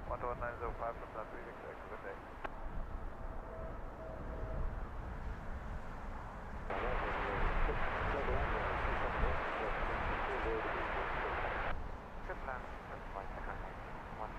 11905 from that previous good day. Good land, that's fine, second 1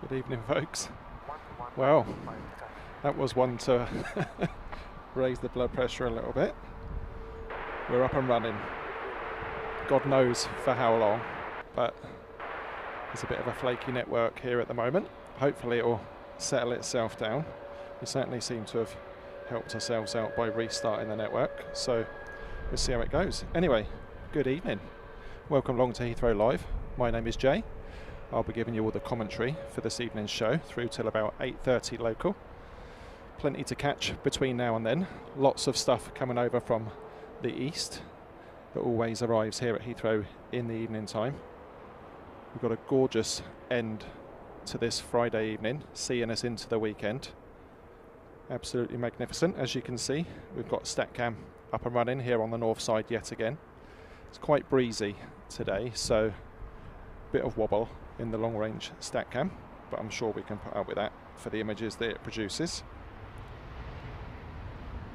Good evening, folks. Well, that was one to raise the blood pressure a little bit. We're up and running. God knows for how long, but there's a bit of a flaky network here at the moment. Hopefully it will settle itself down. We certainly seem to have helped ourselves out by restarting the network, so we'll see how it goes. Anyway, good evening. Welcome along to Heathrow Live. My name is Jay. I'll be giving you all the commentary for this evening's show through till about 8:30 local. Plenty to catch between now and then. Lots of stuff coming over from the east that always arrives here at Heathrow in the evening time. We've got a gorgeous end to this Friday evening, seeing us into the weekend. Absolutely magnificent. As you can see, we've got StatCam up and running here on the north side yet again. It's quite breezy today, so a bit of wobble in the long range StatCam, but I'm sure we can put up with that for the images that it produces.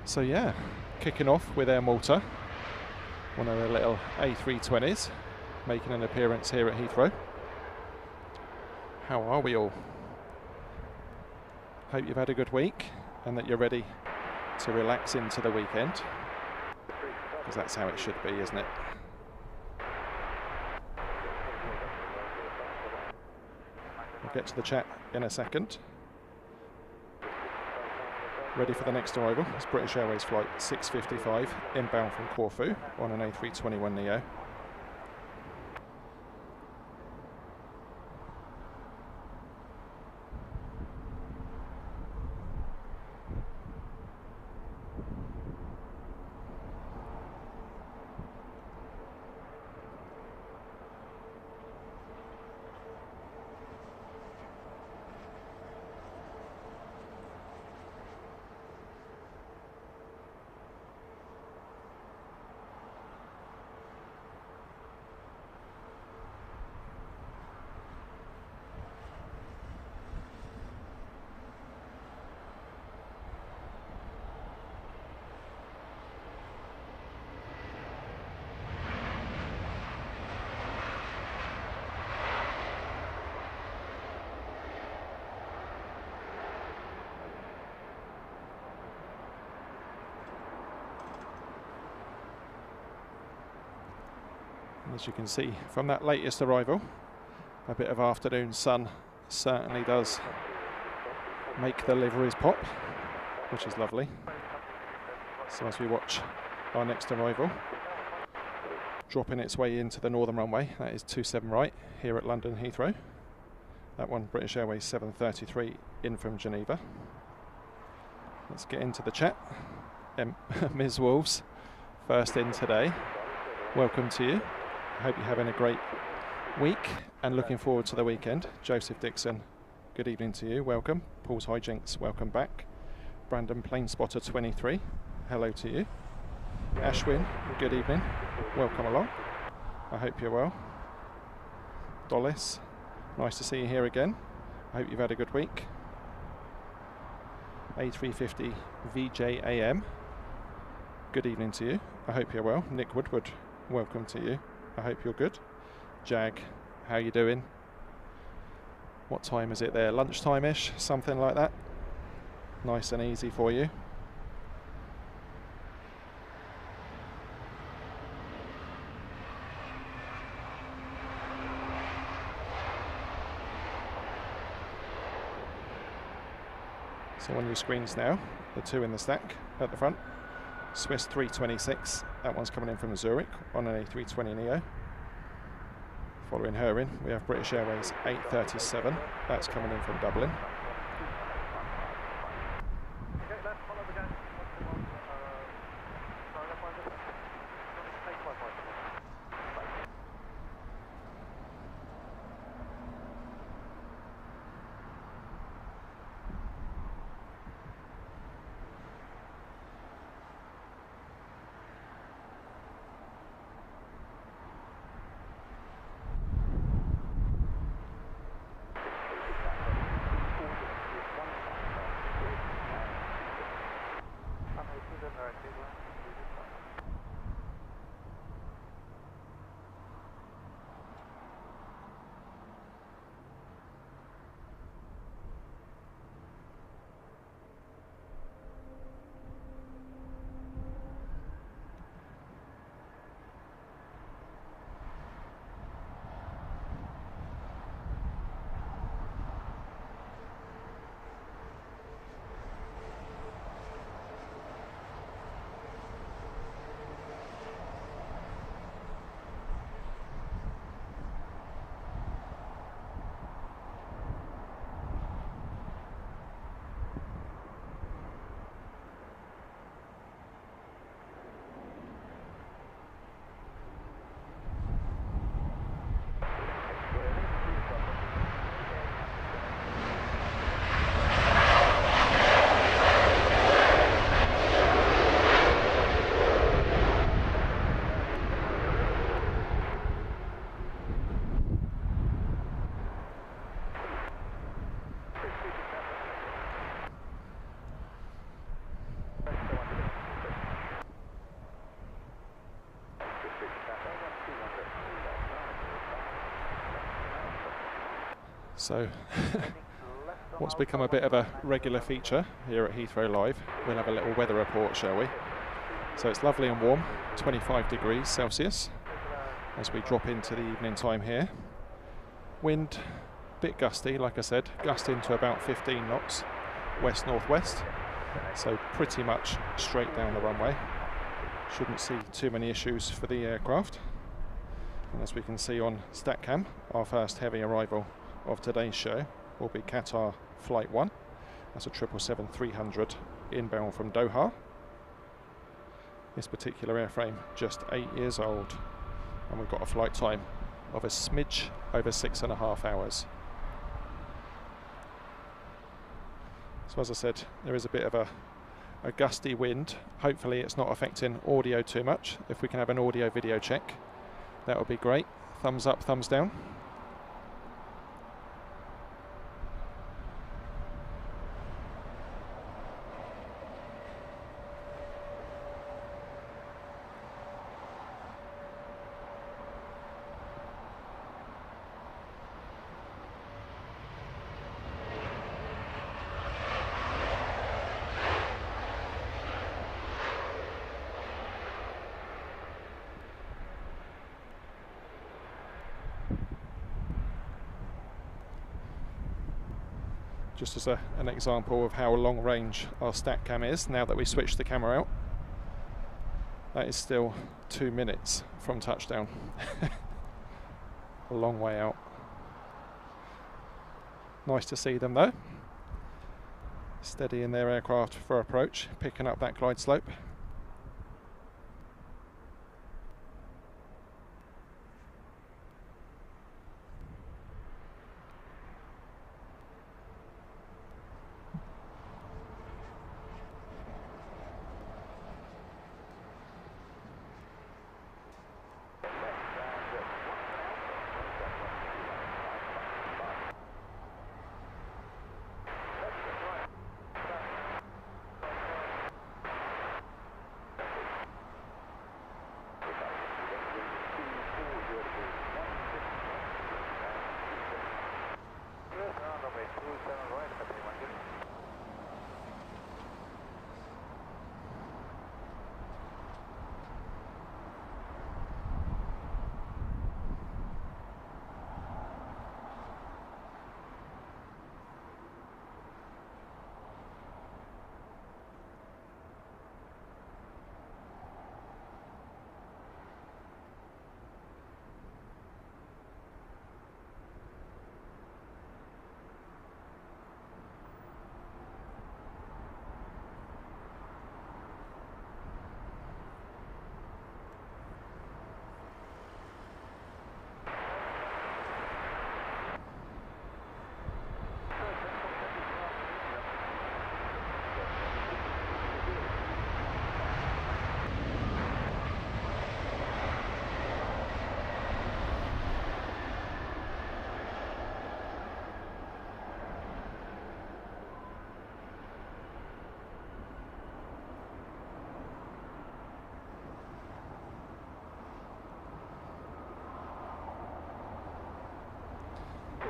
So yeah, kicking off with Air Malta, one of the little A320s making an appearance here at Heathrow. How are we all? Hope you've had a good week and that you're ready to relax into the weekend, because that's how it should be, isn't it? We'll get to the chat in a second. Ready for the next arrival. It's British Airways flight 655 inbound from Corfu on an A321neo. As you can see from that latest arrival, a bit of afternoon sun certainly does make the liveries pop, which is lovely. So as we watch our next arrival dropping its way into the northern runway, that is 27 right here at London Heathrow. That one British Airways 733 in from Geneva. Let's get into the chat. Ms. Wolves, first in today. Welcome to you. I hope you're having a great week and looking forward to the weekend. Joseph Dixon, good evening to you. Welcome. Paul's Hijinks, welcome back. Brandon Planespotter 23, hello to you. Ashwin, good evening. Welcome along. I hope you're well. Dollis, nice to see you here again. I hope you've had a good week. A350 VJAM, good evening to you. I hope you're well. Nick Woodward, welcome to you. I hope you're good. Jag, how you doing? What time is it there? Lunchtime-ish, something like that. Nice and easy for you. So on your screens now, the two in the stack at the front. Swiss 326, that one's coming in from Zurich on an A320neo. Following her in, we have British Airways 837, that's coming in from Dublin. So what's become a bit of a regular feature here at Heathrow Live, we'll have a little weather report, shall we? So it's lovely and warm, 25 degrees Celsius as we drop into the evening time here. Wind, bit gusty, like I said, gusting to about 15 knots, west-northwest, so pretty much straight down the runway. Shouldn't see too many issues for the aircraft. And as we can see on StatCam, our first heavy arrival of today's show will be Qatar Flight 1. That's a 777-300 inbound from Doha. This particular airframe just 8 years old, and we've got a flight time of a smidge over 6.5 hours. So as I said, there is a bit of a gusty wind. Hopefully it's not affecting audio too much. If we can have an audio video check, that would be great. Thumbs up, thumbs down. Just as an example of how long range our StatCam is, now that we switched the camera out, that is still 2 minutes from touchdown. A long way out. Nice to see them though, steadying their aircraft for approach, picking up that glide slope.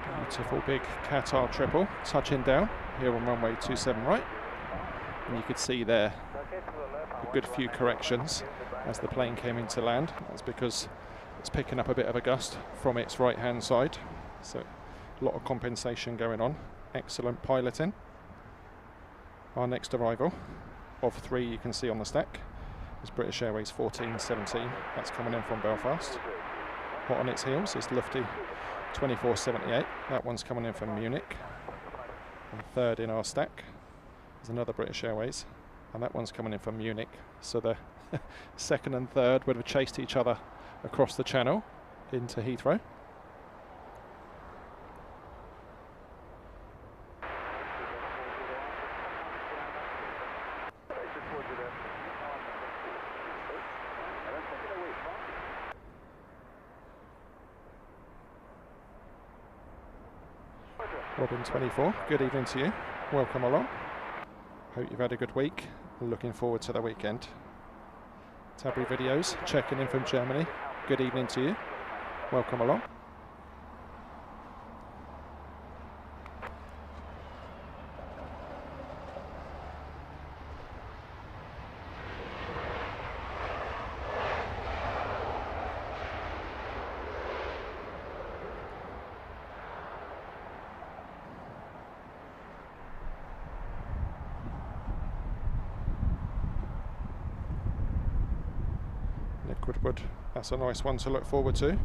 Beautiful big Qatar triple touching down here on runway 27 right, and you could see there a good few corrections as the plane came into land. That's because it's picking up a bit of a gust from its right hand side, so a lot of compensation going on. Excellent piloting. Our next arrival of 3 you can see on the stack is British Airways 1417. That's coming in from Belfast. Hot on its heels is Lufty 2478. That one's coming in from Munich. And third in our stack is another British Airways, and that one's coming in from Munich. So the second and third would have chased each other across the channel into Heathrow. Robin 24, good evening to you. Welcome along. Hope you've had a good week. Looking forward to the weekend. Tabry Videos checking in from Germany. Good evening to you. Welcome along. Liquidwood, that's a nice one to look forward to.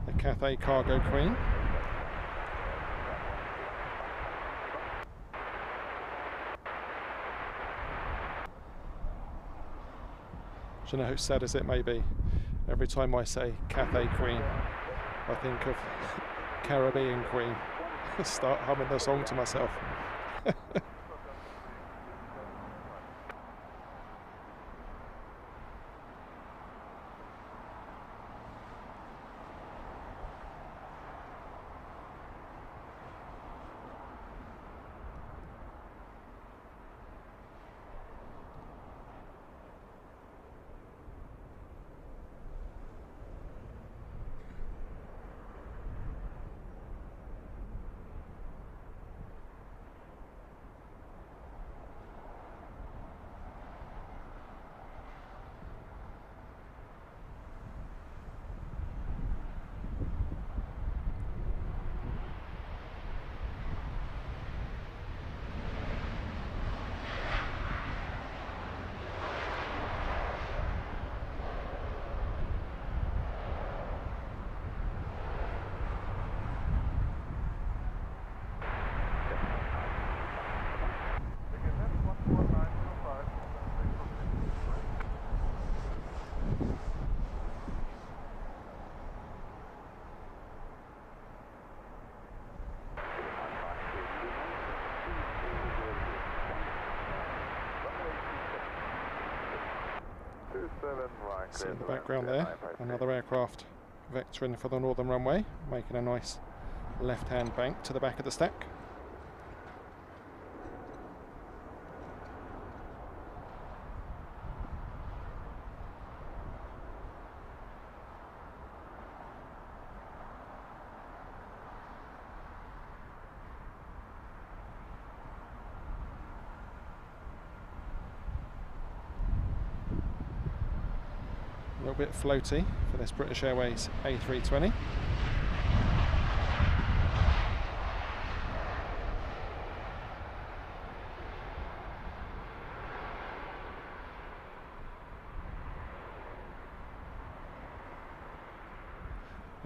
The Cathay Cargo Queen. Do you know how sad as it may be, every time I say Cathay Queen, I think of Caribbean Queen. Start humming the song to myself. See in the background there, another aircraft vectoring for the northern runway, making a nice left-hand bank to the back of the stack. A little bit floaty for this British Airways A320.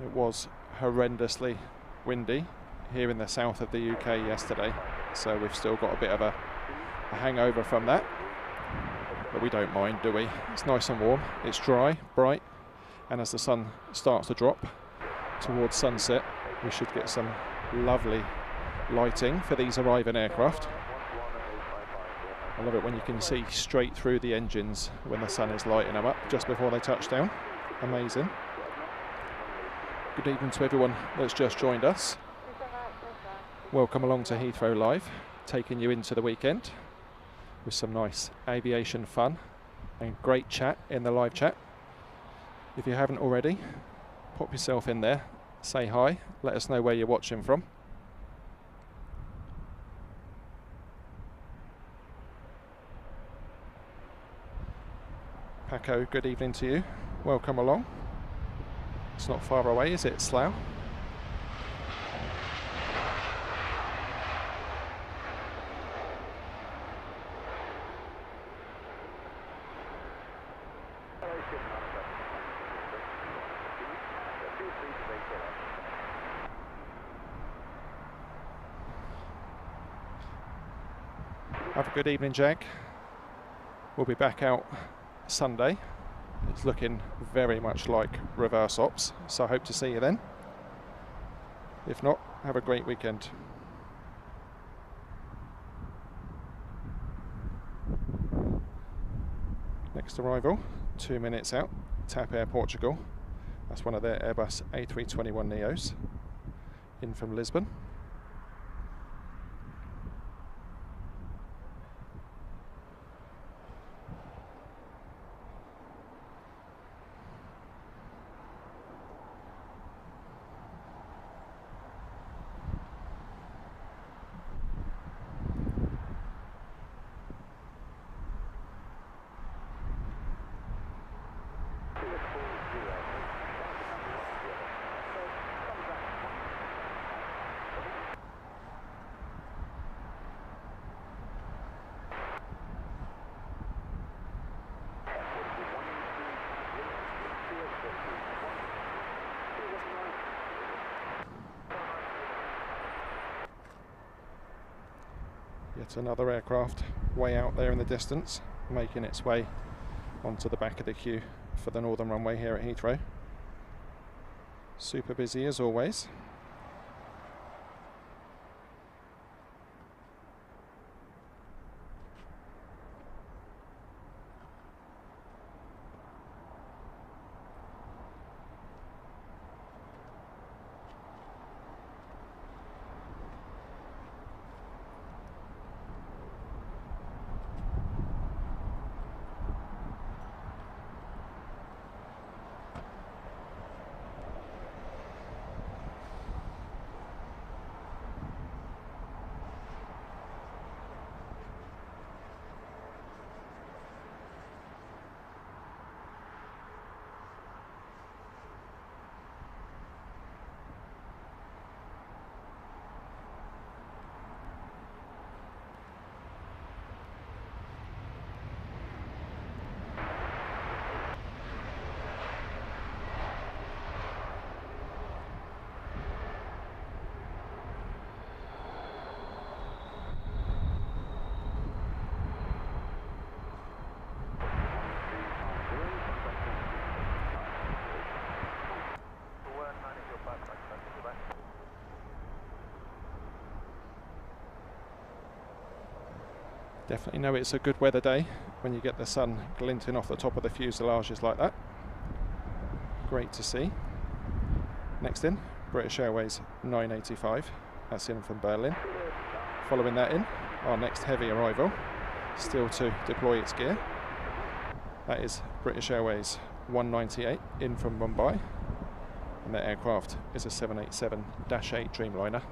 It was horrendously windy here in the south of the UK yesterday, so we've still got a bit of a hangover from that. But we don't mind, do we? It's nice and warm, it's dry, bright, and as the sun starts to drop towards sunset, we should get some lovely lighting for these arriving aircraft. I love it when you can see straight through the engines when the sun is lighting them up just before they touch down. Amazing. Good evening to everyone that's just joined us. Welcome along to Heathrow Live, taking you into the weekend with some nice aviation fun and great chat in the live chat. If you haven't already, pop yourself in there say hi, let us know where you're watching from. Paco, good evening to you. Welcome along. It's not far away, is it, Slough? Have a good evening, Jack. We'll be back out Sunday. It's looking very much like reverse ops, so I hope to see you then. If not, have a great weekend. Next arrival, 2 minutes out, TAP Air Portugal. That's one of their Airbus A321neos in from Lisbon. Yet another aircraft way out there in the distance, making its way onto the back of the queue for the northern runway here at Heathrow. Super busy as always. Definitely know it's a good weather day when you get the sun glinting off the top of the fuselages like that. Great to see. Next in, British Airways 985. That's in from Berlin. Following that in, our next heavy arrival, still to deploy its gear. That is British Airways 198 in from Mumbai. And their aircraft is a 787-8 Dreamliner.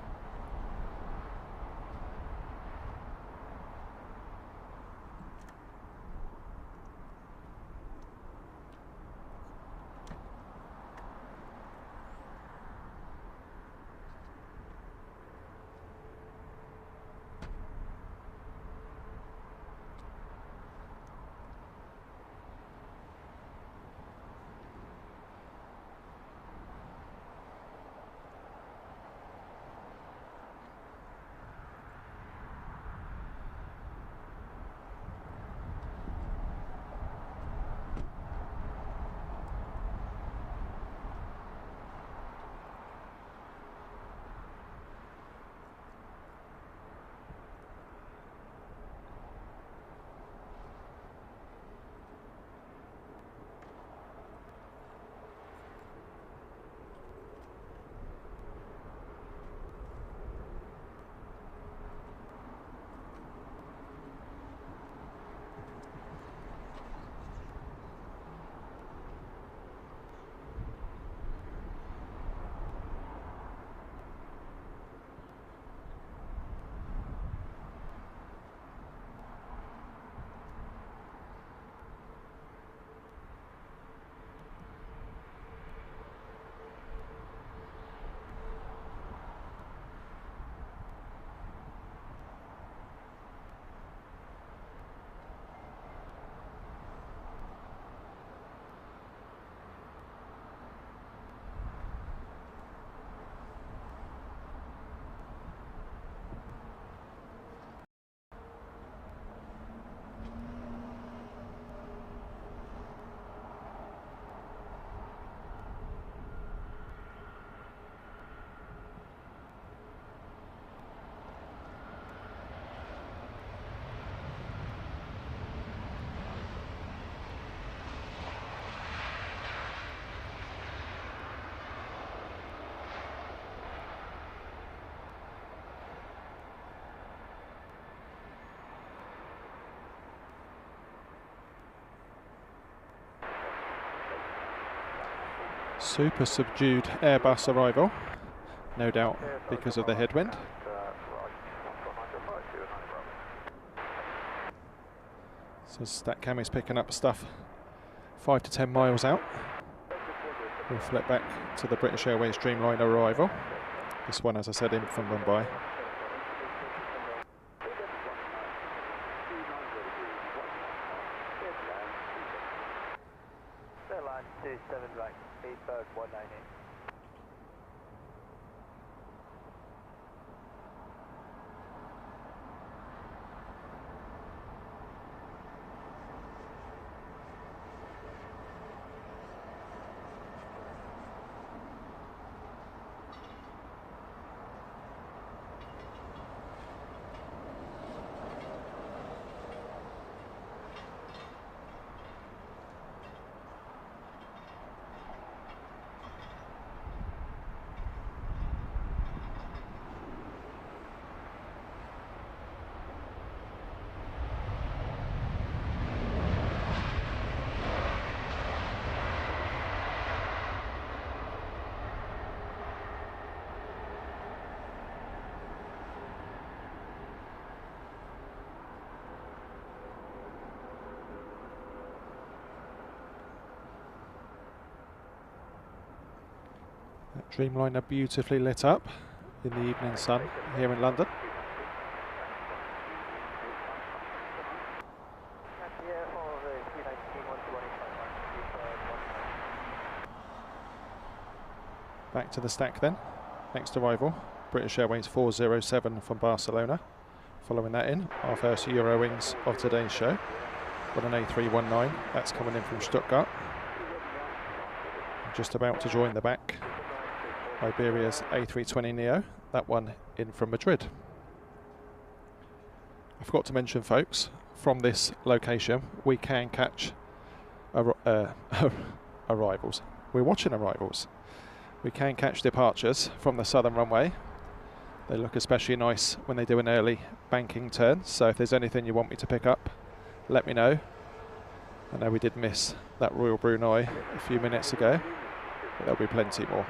Super subdued Airbus arrival, no doubt because of the headwind. So StatCam is picking up stuff 5 to 10 miles out. We'll flip back to the British Airways Dreamliner arrival. This one, as I said, in from Mumbai. Line 27 right, Heathrow 198. That Dreamliner beautifully lit up in the evening sun here in London. Back to the stack then. Next arrival, British Airways 407 from Barcelona. Following that in, our first Eurowings of today's show. On an A319, that's coming in from Stuttgart. Just about to join the back, Iberia's A320 Neo, that one in from Madrid. I forgot to mention, folks, from this location we can catch arrivals. We're watching arrivals. We can catch departures from the southern runway. They look especially nice when they do an early banking turn, so if there's anything you want me to pick up, let me know. I know we did miss that Royal Brunei a few minutes ago, but there'll be plenty more.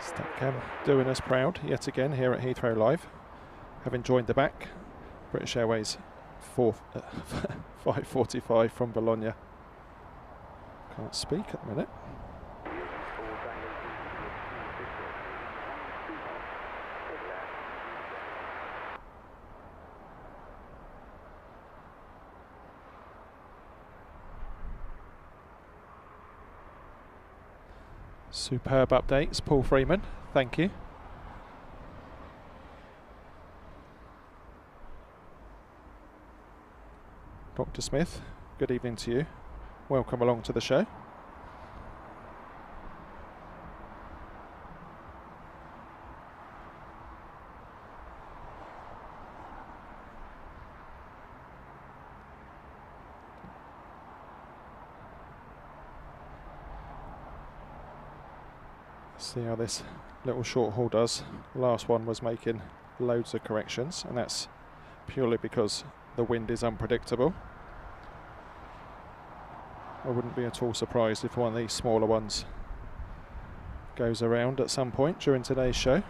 StatCam doing us proud yet again here at Heathrow Live, having joined the back, British Airways 545 from Bologna. Can't speak at the minute. Superb updates, Paul Freeman, thank you. Dr. Smith, good evening to you. Welcome along to the show. See how this little short haul does. The last one was making loads of corrections, and that's purely because the wind is unpredictable. I wouldn't be at all surprised if one of these smaller ones goes around at some point during today's show.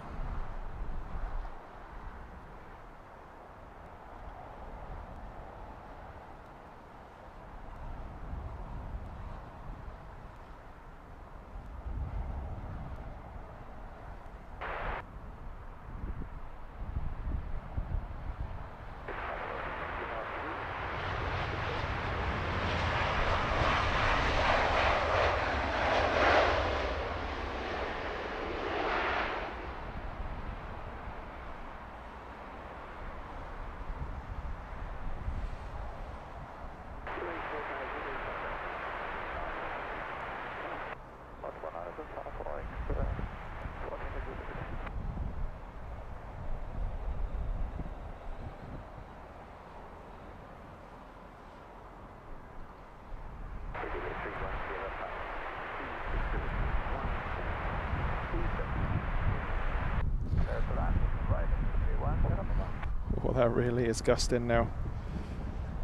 Well, that really is gusting now.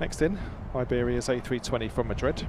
Next in, Iberia's A320 from Madrid.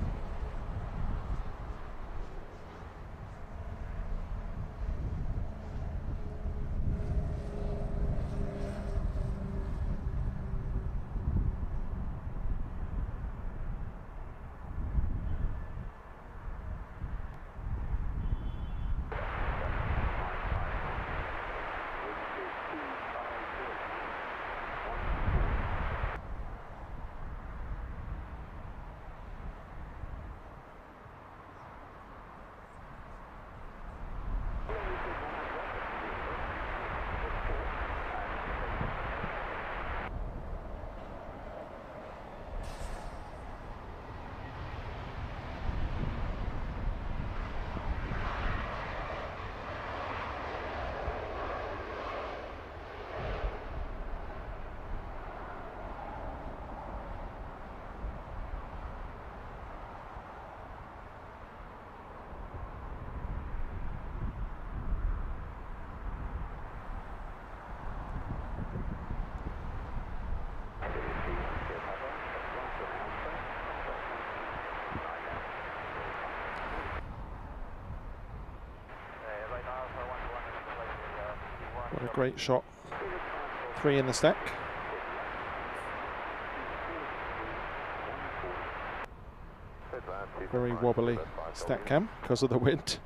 What a great shot. 3 in the stack. Very wobbly stack cam because of the wind.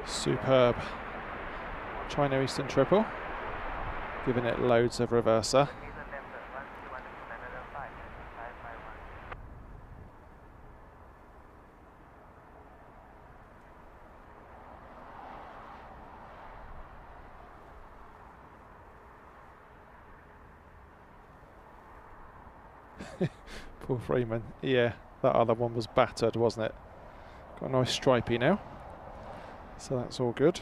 Superb China Eastern triple, giving it loads of reverser. Poor Freeman. Yeah, that other one was battered, wasn't it? Got a nice stripey now, so that's all good.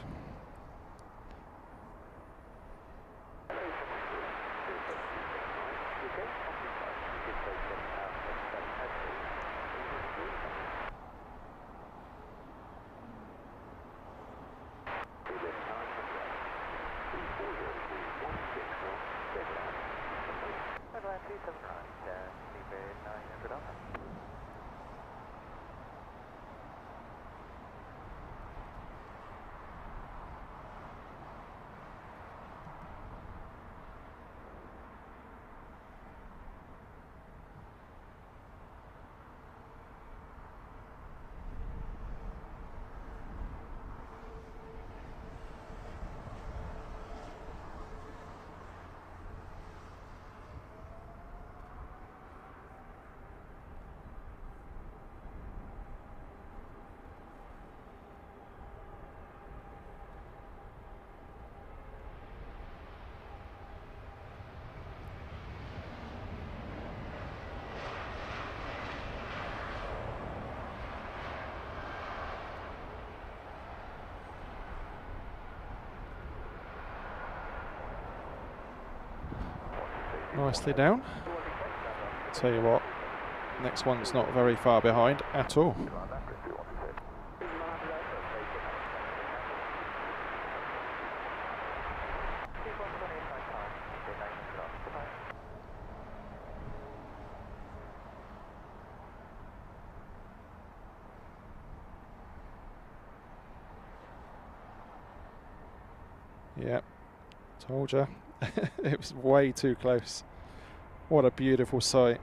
Nicely down. Tell you what, next one's not very far behind at all. Yep, told you. It was way too close. What a beautiful sight.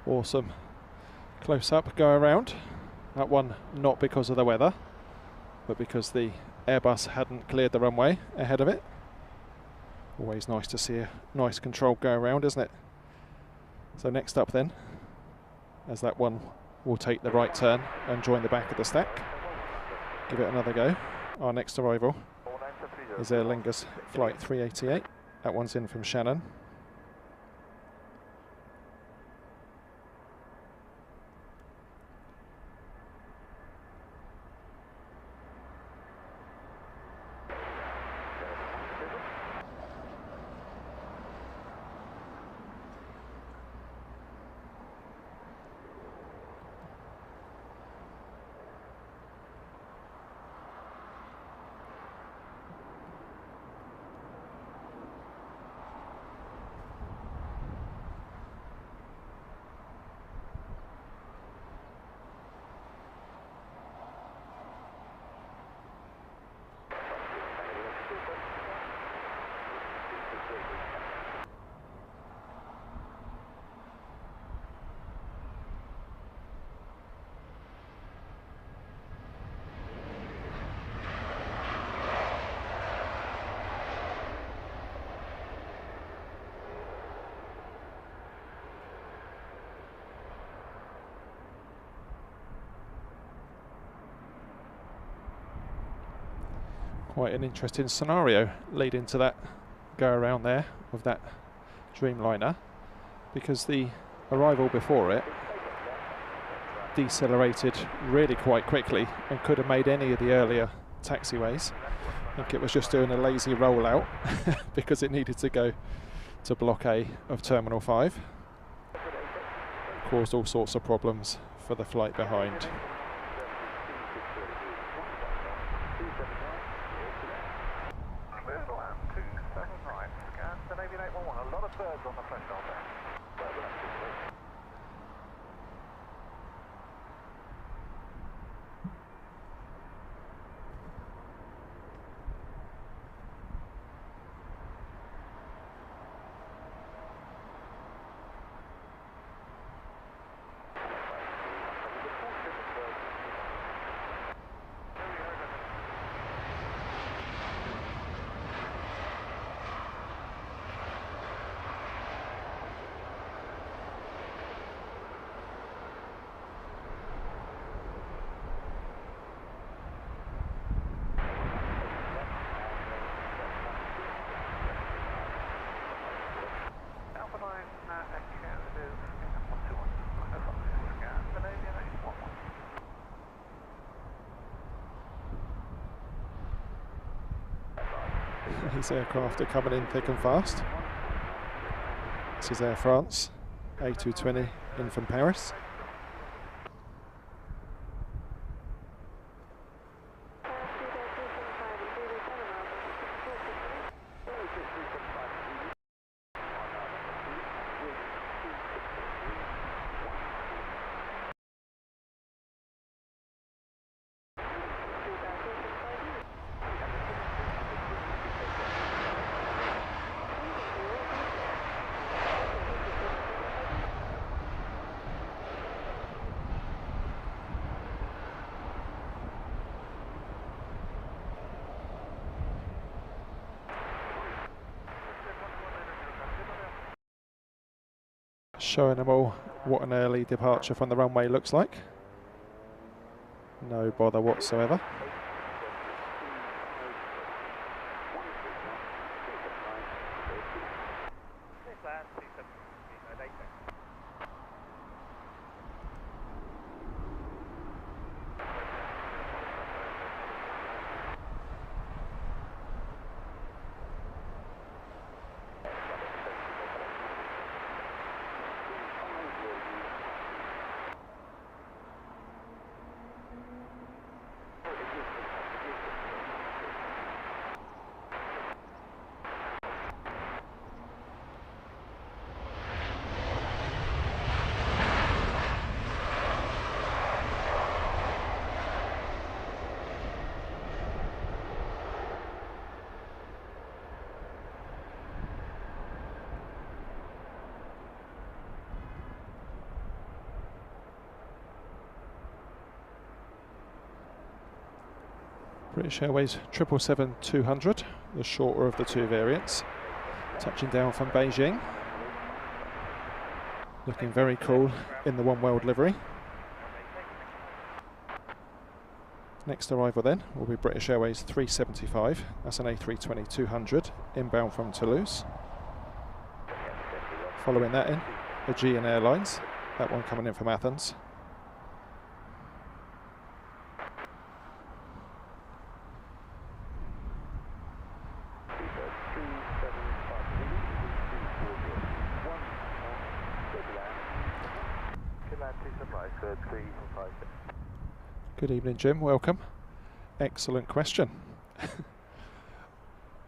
Awesome. Close up, go around. That one not because of the weather, but because the Airbus hadn't cleared the runway ahead of it. Always nice to see a nice controlled go around, isn't it? So next up then, as that one will take the right turn and join the back of the stack. Give it another go. Our next arrival is Aer Lingus Flight 388. That one's in from Shannon. Quite an interesting scenario leading to that go around there with that Dreamliner, because the arrival before it decelerated really quite quickly and could have made any of the earlier taxiways. I think it was just doing a lazy rollout because it needed to go to Block A of Terminal 5. Caused all sorts of problems for the flight behind. These aircraft are coming in thick and fast. This is Air France, A380 in from Paris. Showing them all what an early departure from the runway looks like. No bother whatsoever. British Airways 777-200, the shorter of the two variants, touching down from Beijing. Looking very cool in the One World livery. Next arrival then will be British Airways 375, that's an A320-200, inbound from Toulouse. Following that in, Aegean Airlines, that one coming in from Athens. Good evening, Jim. Welcome. Excellent question.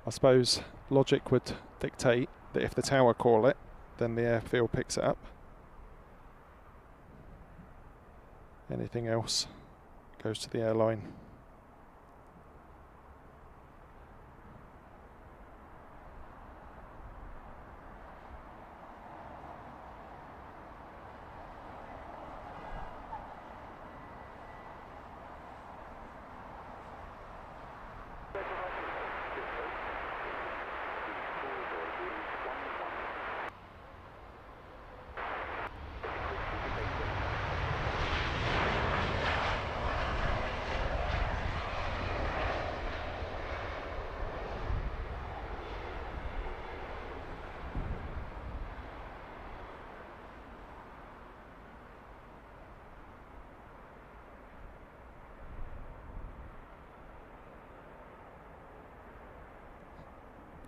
I suppose logic would dictate that if the tower call it, then the airfield picks it up. Anything else goes to the airline.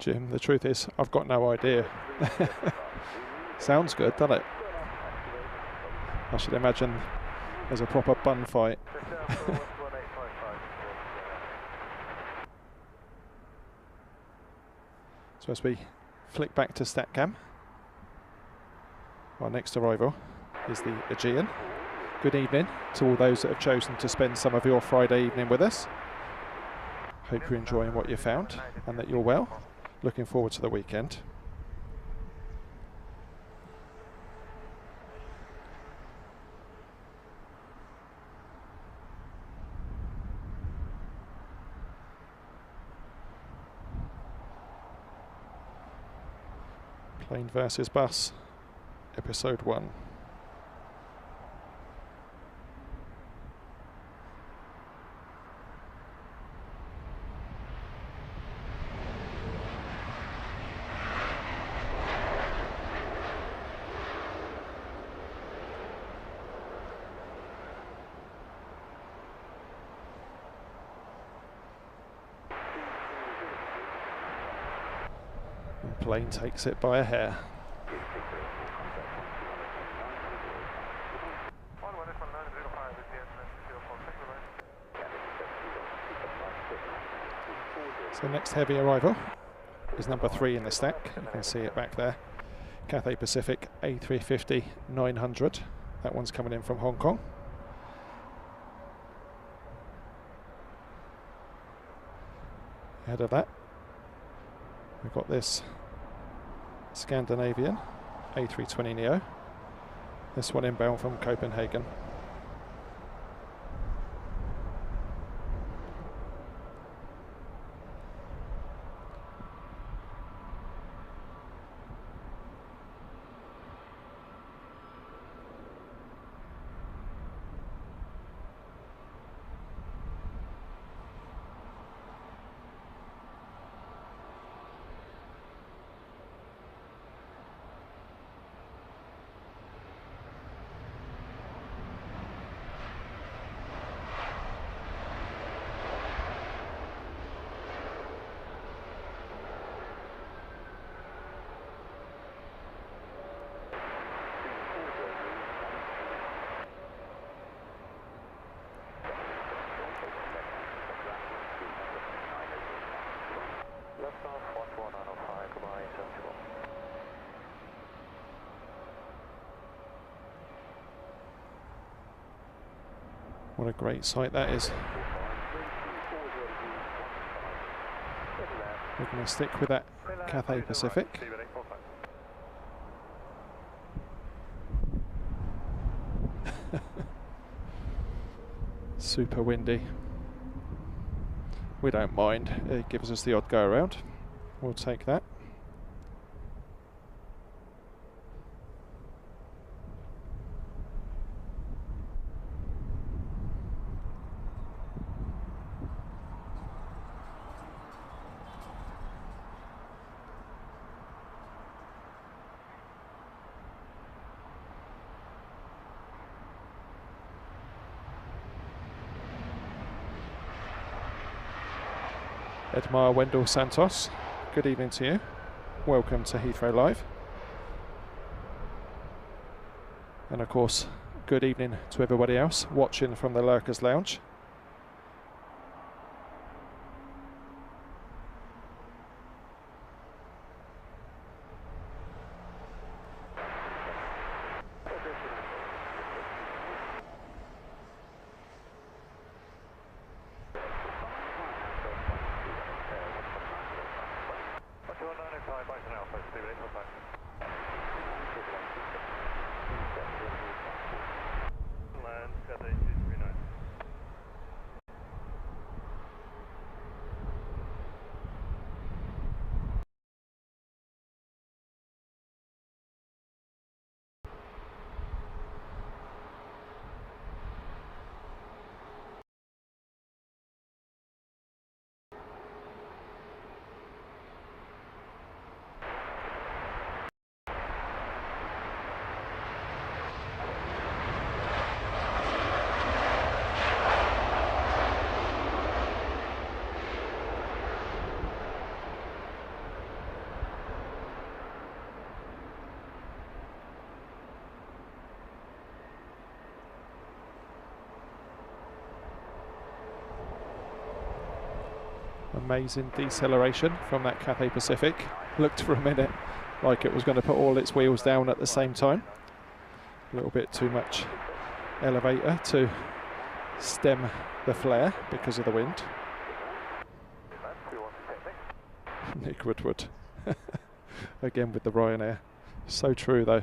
Jim, the truth is, I've got no idea. Sounds good, doesn't it? I should imagine there's a proper bun fight. So as we flick back to StatCam, our next arrival is the Aegean. Good evening to all those that have chosen to spend some of your Friday evening with us. Hope you're enjoying what you found and that you're well. Looking forward to the weekend. Plane versus Bus, Episode 1. And plane takes it by a hair. So next heavy arrival is number 3 in the stack. You can see it back there. Cathay Pacific A380-900. That one's coming in from Hong Kong. Ahead of that, we've got this Scandinavian A320neo. This one inbound from Copenhagen. What a great sight that is. We're going to stick with that Cathay Pacific. Super windy. We don't mind. It gives us the odd go around. We'll take that. Edmar Wendell Santos, good evening to you. Welcome to Heathrow Live. And of course, good evening to everybody else watching from the Lurkers Lounge. amazing deceleration from that Cathay Pacific. Looked for a minute like it was going to put all its wheels down at the same time. A little bit too much elevator to stem the flare because of the wind. Nick Woodward again with the Ryanair. So true though.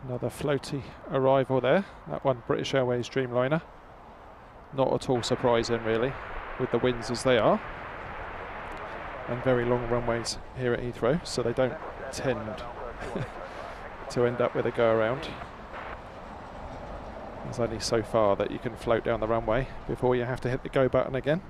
Another floaty arrival there, that one British Airways Dreamliner. Not at all surprising really, with the winds as they are. And very long runways here at Heathrow, so they don't tend to end up with a go around. There's only so far that you can float down the runway before you have to hit the go button again.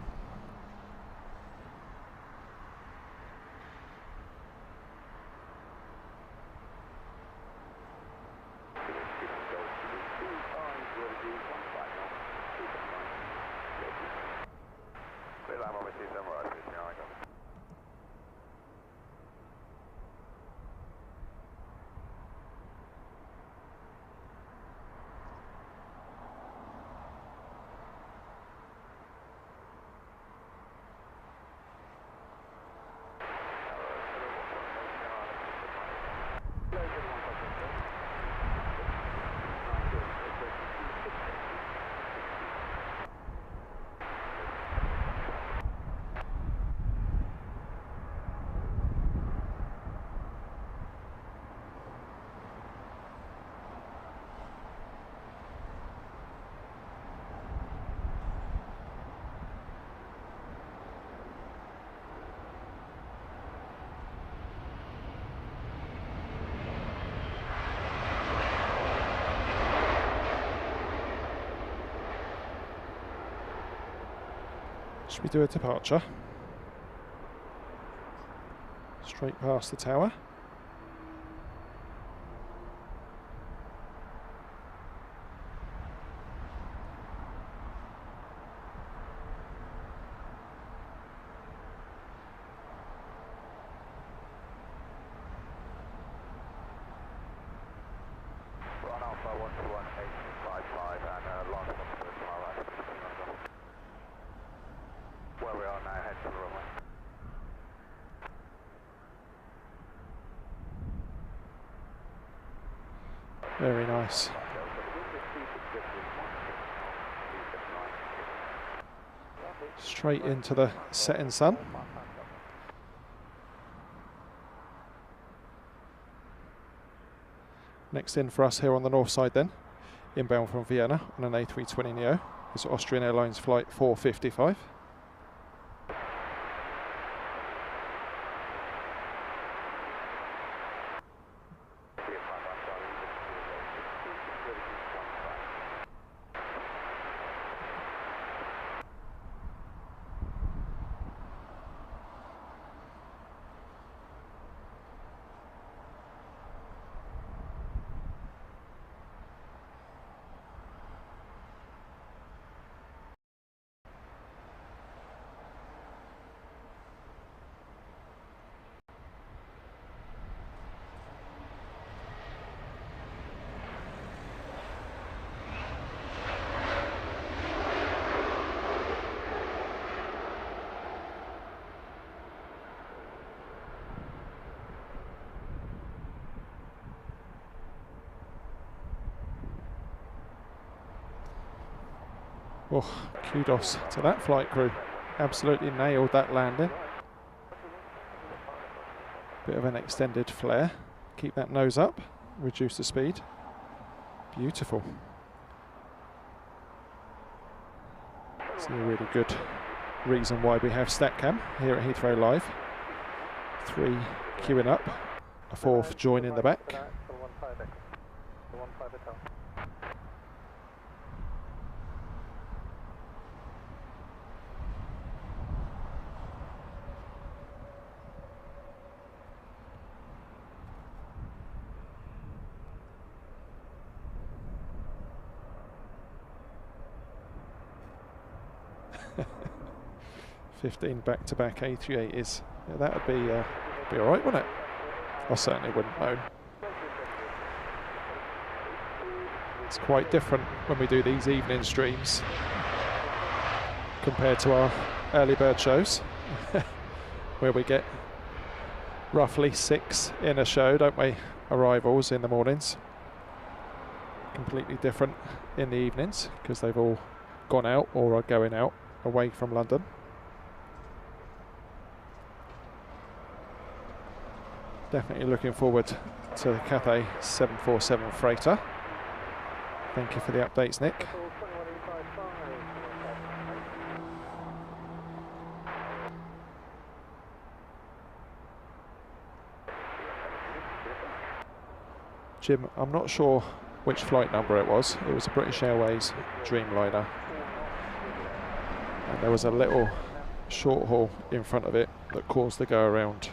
Should we do a departure? Straight past the tower. Where we are now, head to the runway. Very nice. Straight into the setting sun. Next in for us here on the north side then, inbound from Vienna on an A320neo, is Austrian Airlines flight 455. Oh, kudos to that flight crew. Absolutely nailed that landing. Bit of an extended flare. Keep that nose up, reduce the speed. Beautiful. It's a really good reason why we have StatCam here at Heathrow Live. 3 queuing up, a 4th join in the back. $15 back-to-back A380s. Yeah, that would be all right, wouldn't it? I certainly wouldn't moan. It's quite different when we do these evening streams compared to our early bird shows, where we get roughly 6 in a show, don't we? Arrivals in the mornings. Completely different in the evenings because they've all gone out or are going out away from London. Definitely looking forward to the Cathay 747 freighter. Thank you for the updates, Nick. Jim, I'm not sure which flight number it was. It was a British Airways Dreamliner. And there was a little short haul in front of it that caused the go around.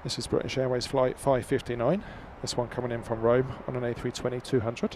This is British Airways flight 559. This one coming in from Rome on an A320-200.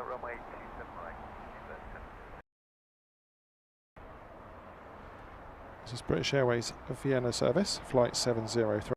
Runway 279. This is British Airways Vienna service, flight 703.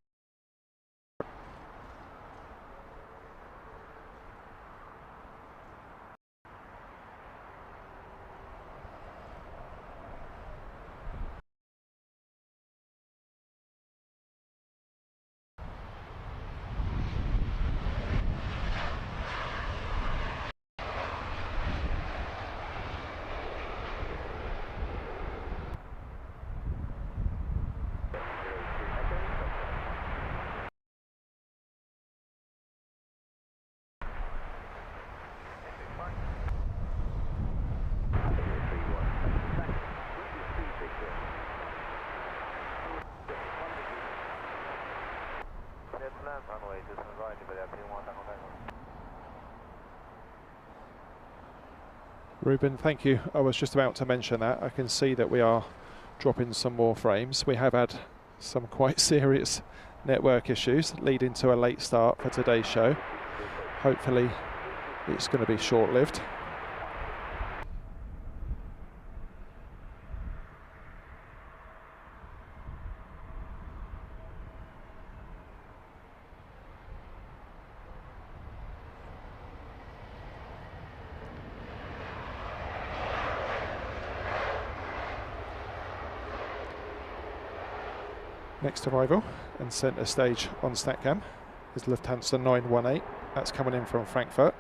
Ruben, thank you. I was just about to mention that. I can see that we are dropping some more frames. We have had some quite serious network issues leading to a late start for today's show. Hopefully it's going to be short-lived. Next arrival and centre stage on StatCam is Lufthansa 918. That's coming in from Frankfurt.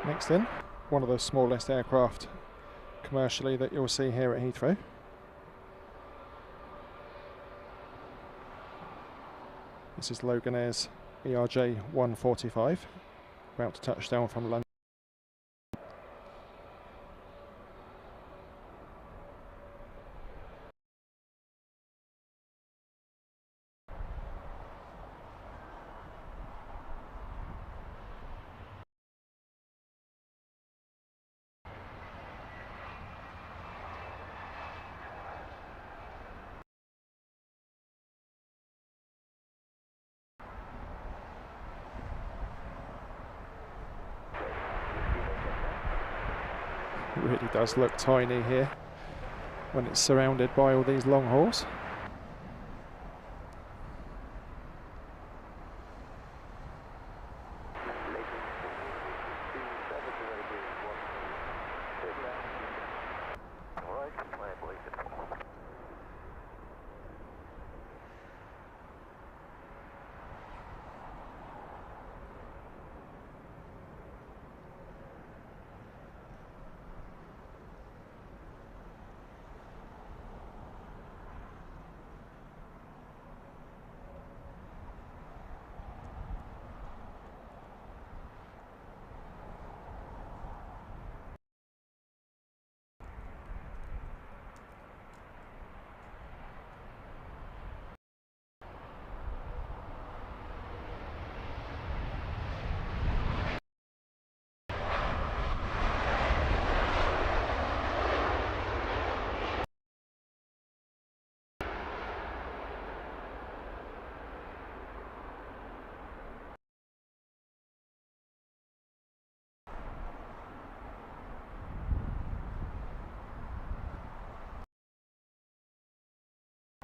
Next in, one of the smallest aircraft commercially that you'll see here at Heathrow. This is Loganair's ERJ 145, about to touch down from London. It really does look tiny here when it's surrounded by all these long hauls.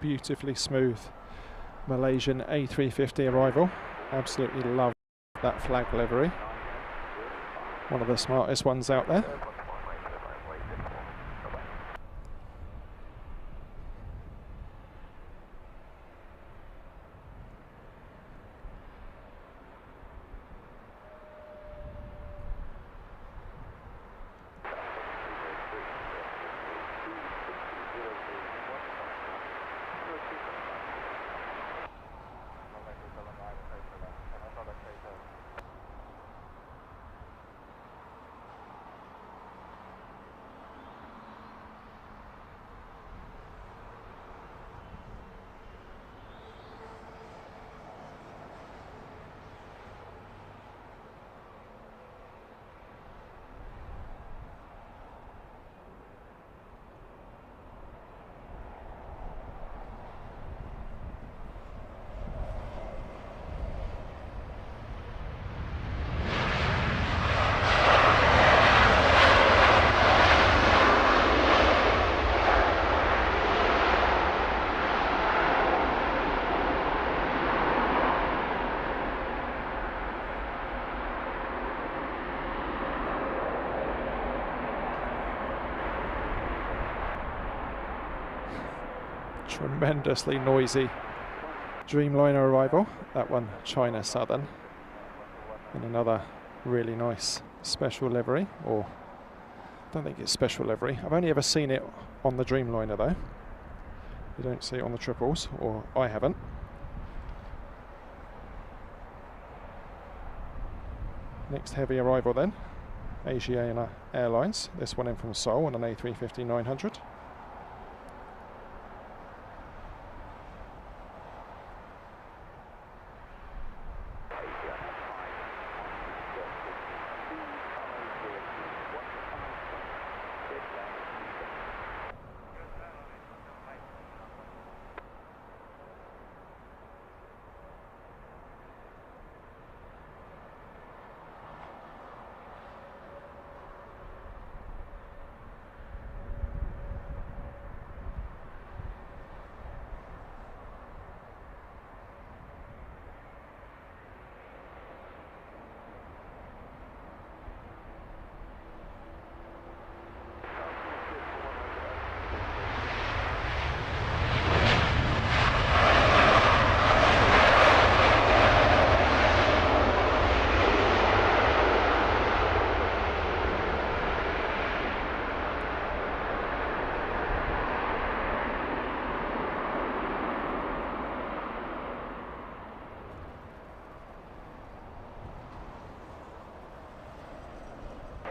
beautifully smooth Malaysian A350 arrival. Absolutely love that flag livery. One of the smartest ones out there. Tremendously noisy Dreamliner arrival. That one China Southern, and another really nice special livery, or I don't think it's special livery. I've only ever seen it on the Dreamliner though. You don't see it on the triples, or I haven't. Next heavy arrival then, Asiana Airlines. This one in from Seoul on an A350-900.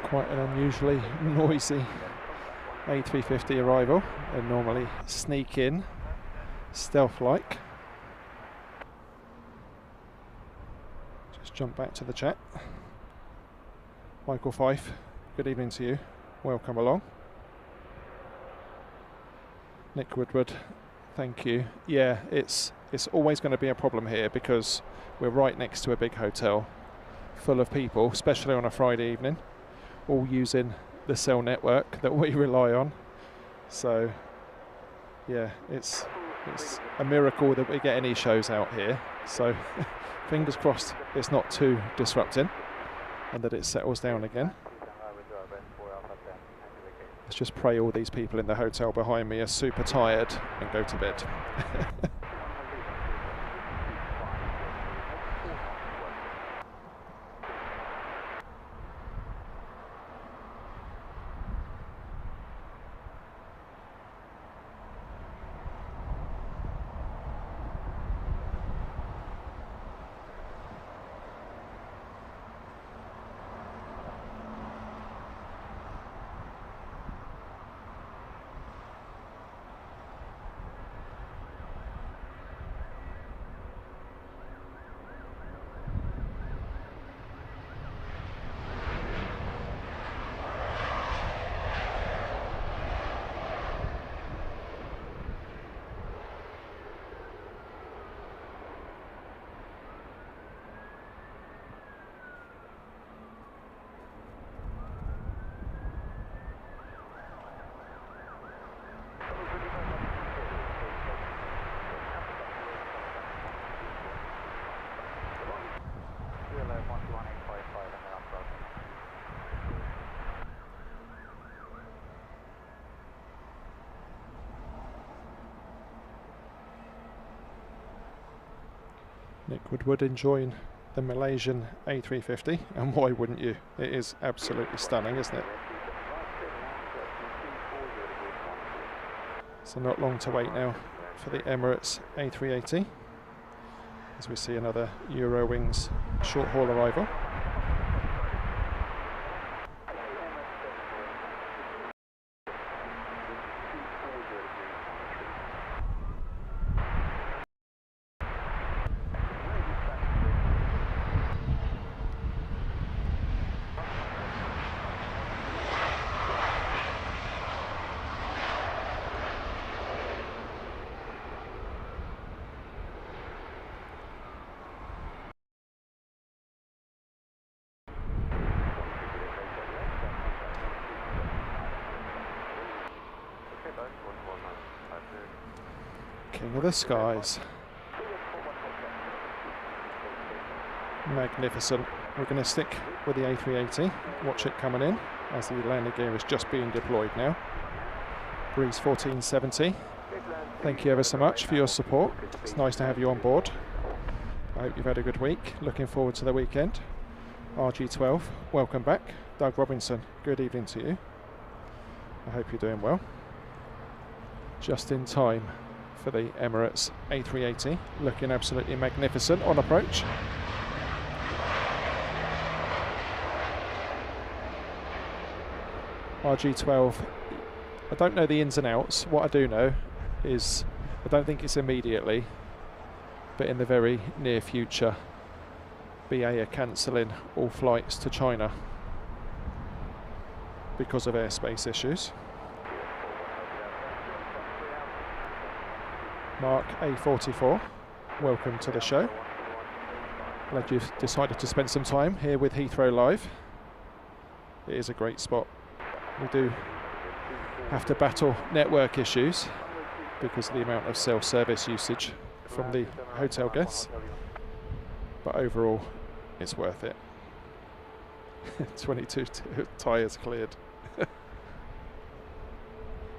Quite an unusually noisy A350 arrival. They normally sneak in stealth-like. Just jump back to the chat. Michael Fife, good evening to you. Welcome along. Nick Woodward, thank you. Yeah, it's always going to be a problem here because we're right next to a big hotel full of people, especially on a Friday evening, all using the cell network that we rely on. So yeah, it's a miracle that we get any shows out here. So fingers crossed it's not too disrupting and that it settles down again. Let's just pray all these people in the hotel behind me are super tired and go to bed. Nick Woodward enjoying the Malaysian A350, and why wouldn't you? It is absolutely stunning, isn't it? So not long to wait now for the Emirates A380 as we see another Eurowings short haul arrival. King of the skies. Magnificent. We're going to stick with the A380, watch it coming in as the landing gear is just being deployed now. Breeze 1470, thank you ever so much for your support. It's nice to have you on board. I hope you've had a good week. Looking forward to the weekend. RG12, welcome back. Doug Robinson, good evening to you. I hope you're doing well. Just in time for the Emirates A380, looking absolutely magnificent on approach. RG12, I don't know the ins and outs. What I do know is I don't think it's immediately, but in the very near future, BA are cancelling all flights to China because of airspace issues. Mark A44, welcome to the show. Glad you've decided to spend some time here with Heathrow Live. It is a great spot. We do have to battle network issues because of the amount of self-service usage from the hotel guests, but overall it's worth it. 22 tyres cleared.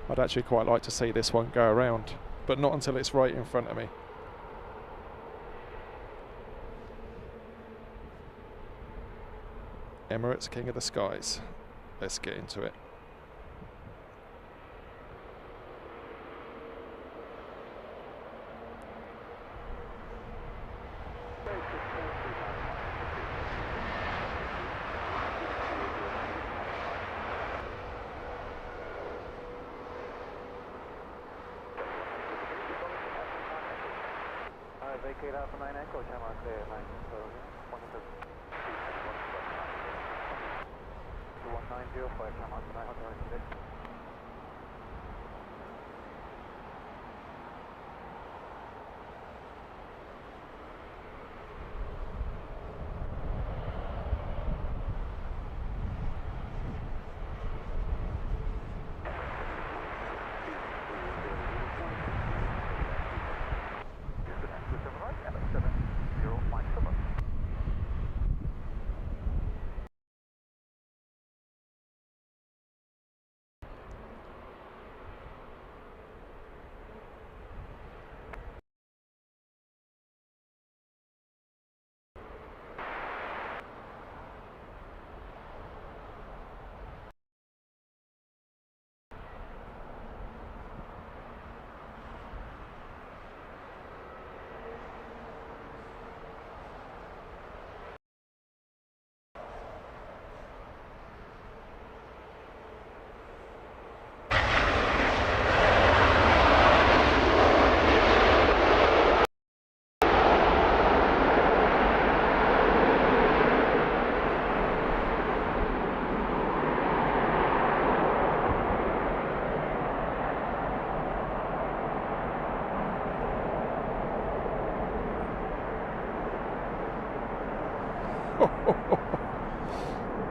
I'd actually quite like to see this one go around, but not until it's right in front of me. Emirates King of the Skies. Let's get into it. Vacate Alpha 9 Echo, channel 9, so 1905, channel 9,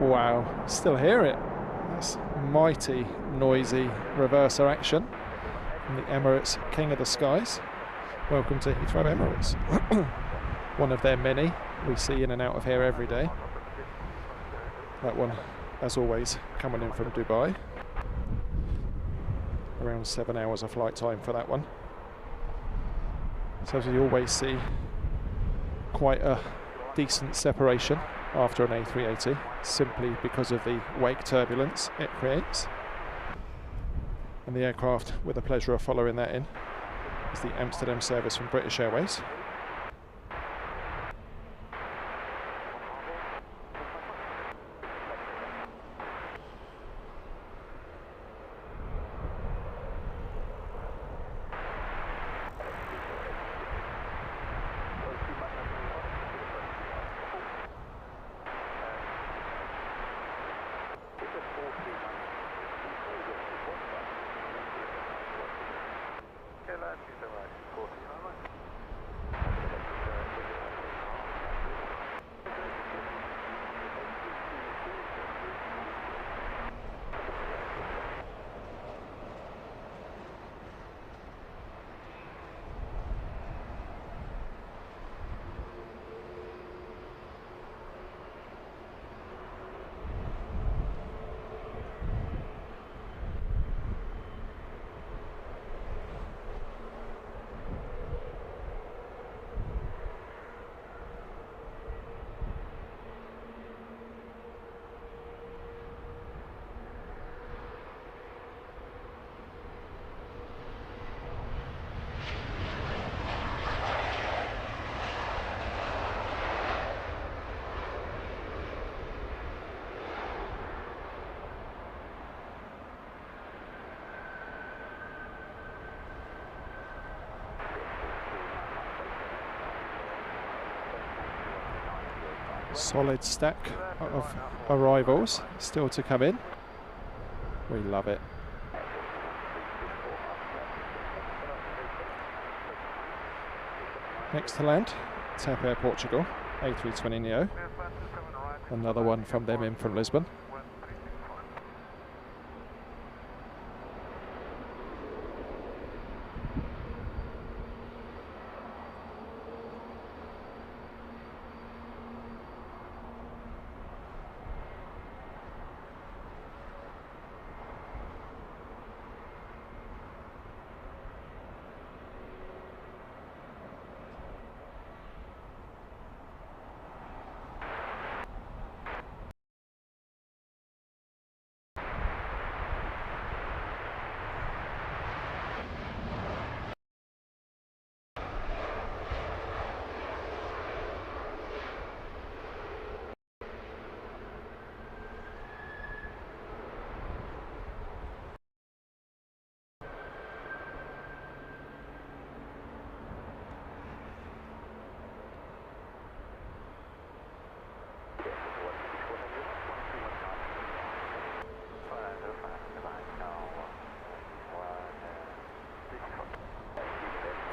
Wow, still hear it. That's mighty noisy reverser action from the Emirates King of the Skies. Welcome to Heathrow Emirates. One of their many we see in and out of here every day. That one, as always, coming in from Dubai. Around 7 hours of flight time for that one. So as you always see, quite a decent separation after an A380, simply because of the wake turbulence it creates. And the aircraft with the pleasure of following that in is the Amsterdam service from British Airways. Solid stack of arrivals still to come in. We love it. Next to land, TAP Air Portugal, A320neo. Another one from them in from Lisbon.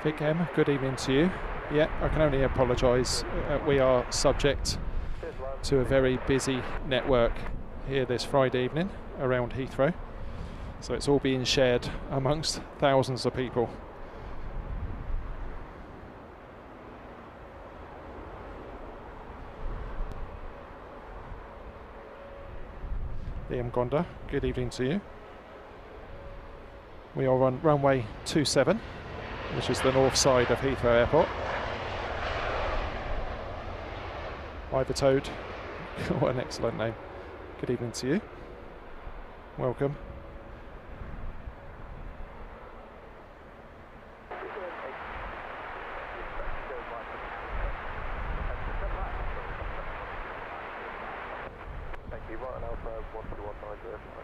Vic M, good evening to you. Yeah, I can only apologise. We are subject to a very busy network here this Friday evening around Heathrow. So it's all being shared amongst thousands of people. Liam Gonda, good evening to you. We are on runway 27. Which is the north side of Heathrow Airport. Ivor Toad, what an excellent name. Good evening to you. Welcome. Thank you. Right, Alpha 12190.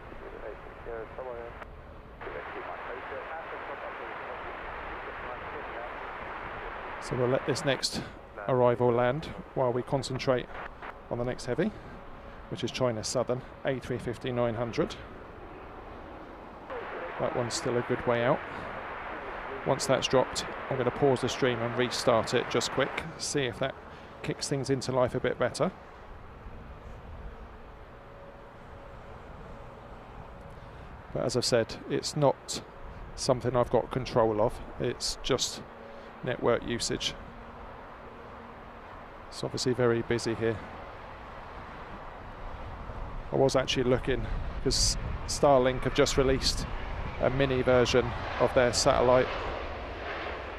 So we'll let this next arrival land while we concentrate on the next heavy, which is China Southern A350-900. That one's still a good way out. Once that's dropped, I'm going to pause the stream and restart it just quick, see if that kicks things into life a bit better. But as I've said, it's not something I've got control of, it's just network usage. It's obviously very busy here. I was actually looking, because Starlink have just released a mini version of their satellite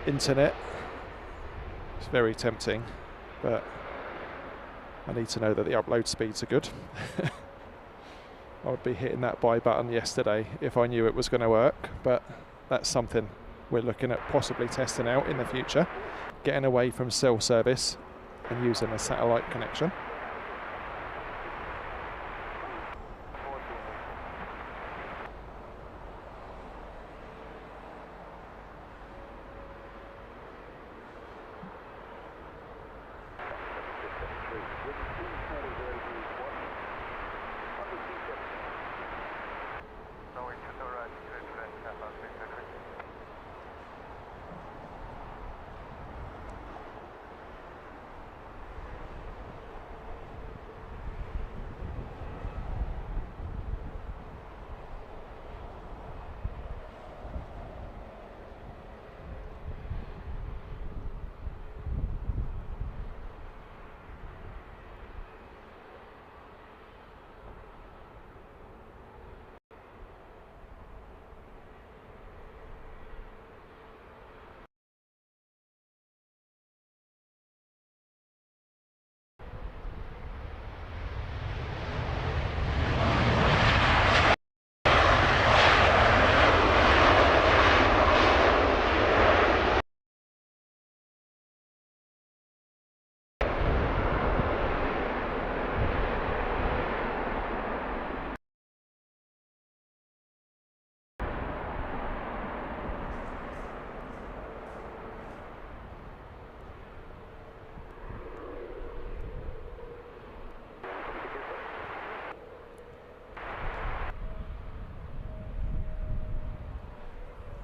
internet. It's very tempting, but I need to know that the upload speeds are good. I would be hitting that buy button yesterday if I knew it was going to work, but that's something we're looking at possibly testing out in the future, getting away from cell service and using a satellite connection.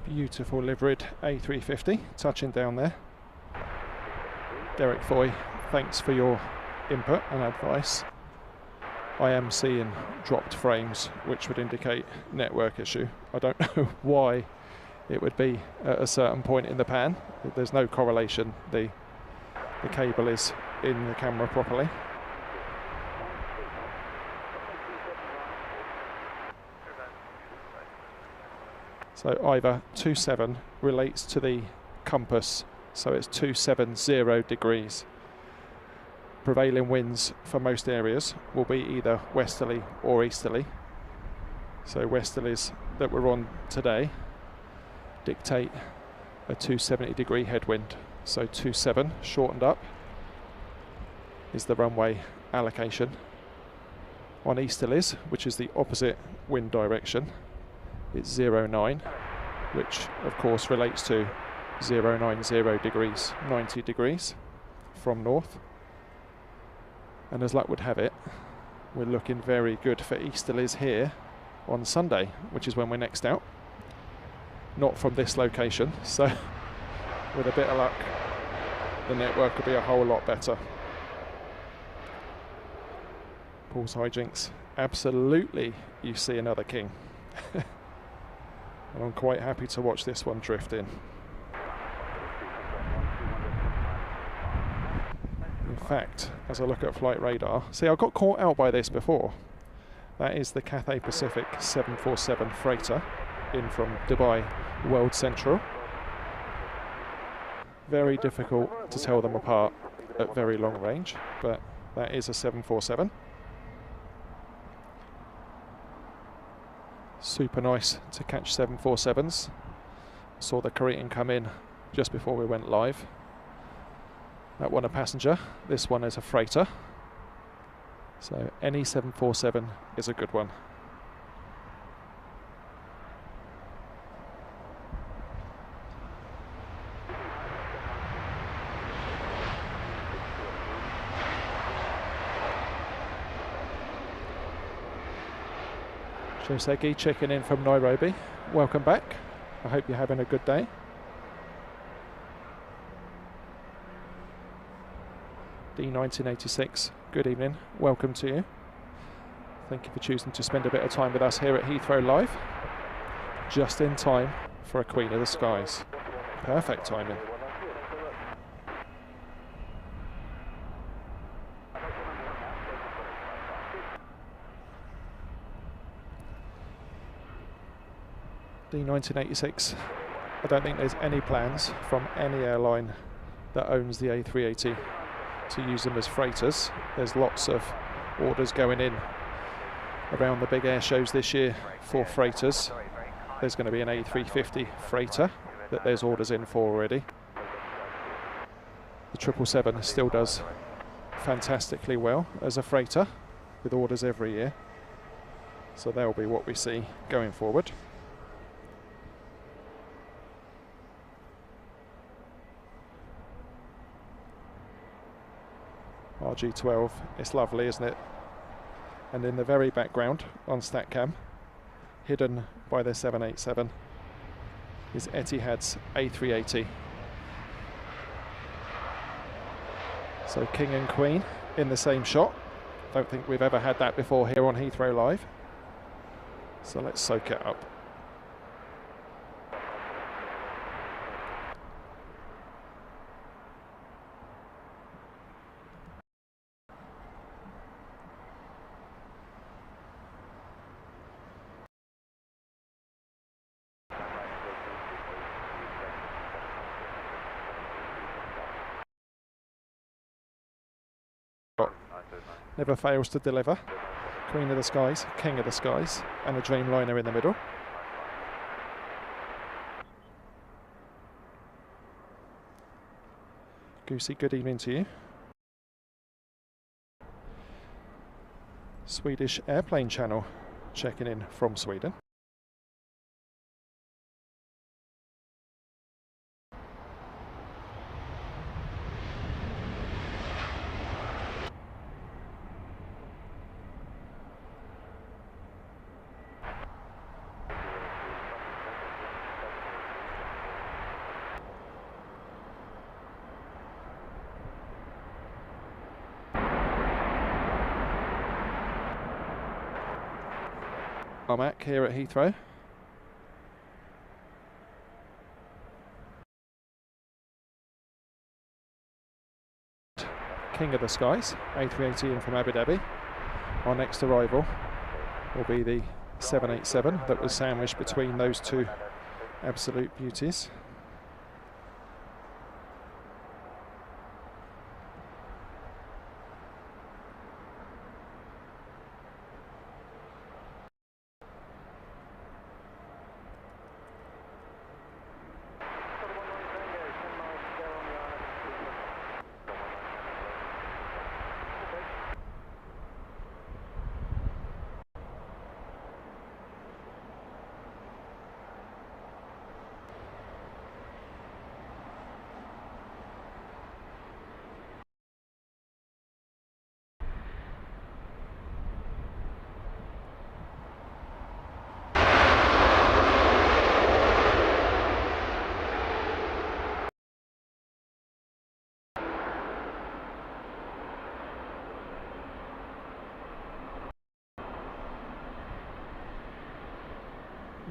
Beautiful liveried A350 touching down there. Derek Foy, thanks for your input and advice. I am seeing dropped frames, which would indicate network issue. I don't know why it would be at a certain point in the pan. There's no correlation. The cable is in the camera properly. So either 27 relates to the compass, so it's 270 degrees. Prevailing winds for most areas will be either westerly or easterly. So westerlies that we're on today dictate a 270 degree headwind. So 27 shortened up is the runway allocation. On easterlies, which is the opposite wind direction, it's 09, which of course relates to 090 degrees, 90 degrees from north. And as luck would have it, we're looking very good for easterlies here on Sunday, which is when we're next out. Not from this location, so with a bit of luck, the network will be a whole lot better. Paul's hijinks, absolutely you see another king. And I'm quite happy to watch this one drift in. In fact, as I look at flight radar, see, I got caught out by this before. That is the Cathay Pacific 747 freighter in from Dubai World Central. Very difficult to tell them apart at very long range, but that is a 747. Super nice to catch 747s. Saw the Korean come in just before we went live. That one a passenger, this one is a freighter. So any 747 is a good one. Josegi checking in from Nairobi. Welcome back. I hope you're having a good day. D1986, good evening. Welcome to you. Thank you for choosing to spend a bit of time with us here at Heathrow Live. Just in time for a Queen of the Skies. Perfect timing. D1986, I don't think there's any plans from any airline that owns the A380 to use them as freighters. There's lots of orders going in around the big air shows this year for freighters. There's going to be an A350 freighter that there's orders in for already. The 777 still does fantastically well as a freighter with orders every year. So that'll be what we see going forward. RG12, it's lovely, isn't it? And in the very background on StatCam, hidden by the 787, is Etihad's A380. So King and Queen in the same shot. Don't think we've ever had that before here on Heathrow Live. So let's soak it up. Never fails to deliver. Queen of the skies, king of the skies, and a Dreamliner in the middle. Gusty, good evening to you. Swedish Airplane Channel checking in from Sweden. Tarmac here at Heathrow. King of the skies, A380 in from Abu Dhabi. Our next arrival will be the 787 that was sandwiched between those two absolute beauties.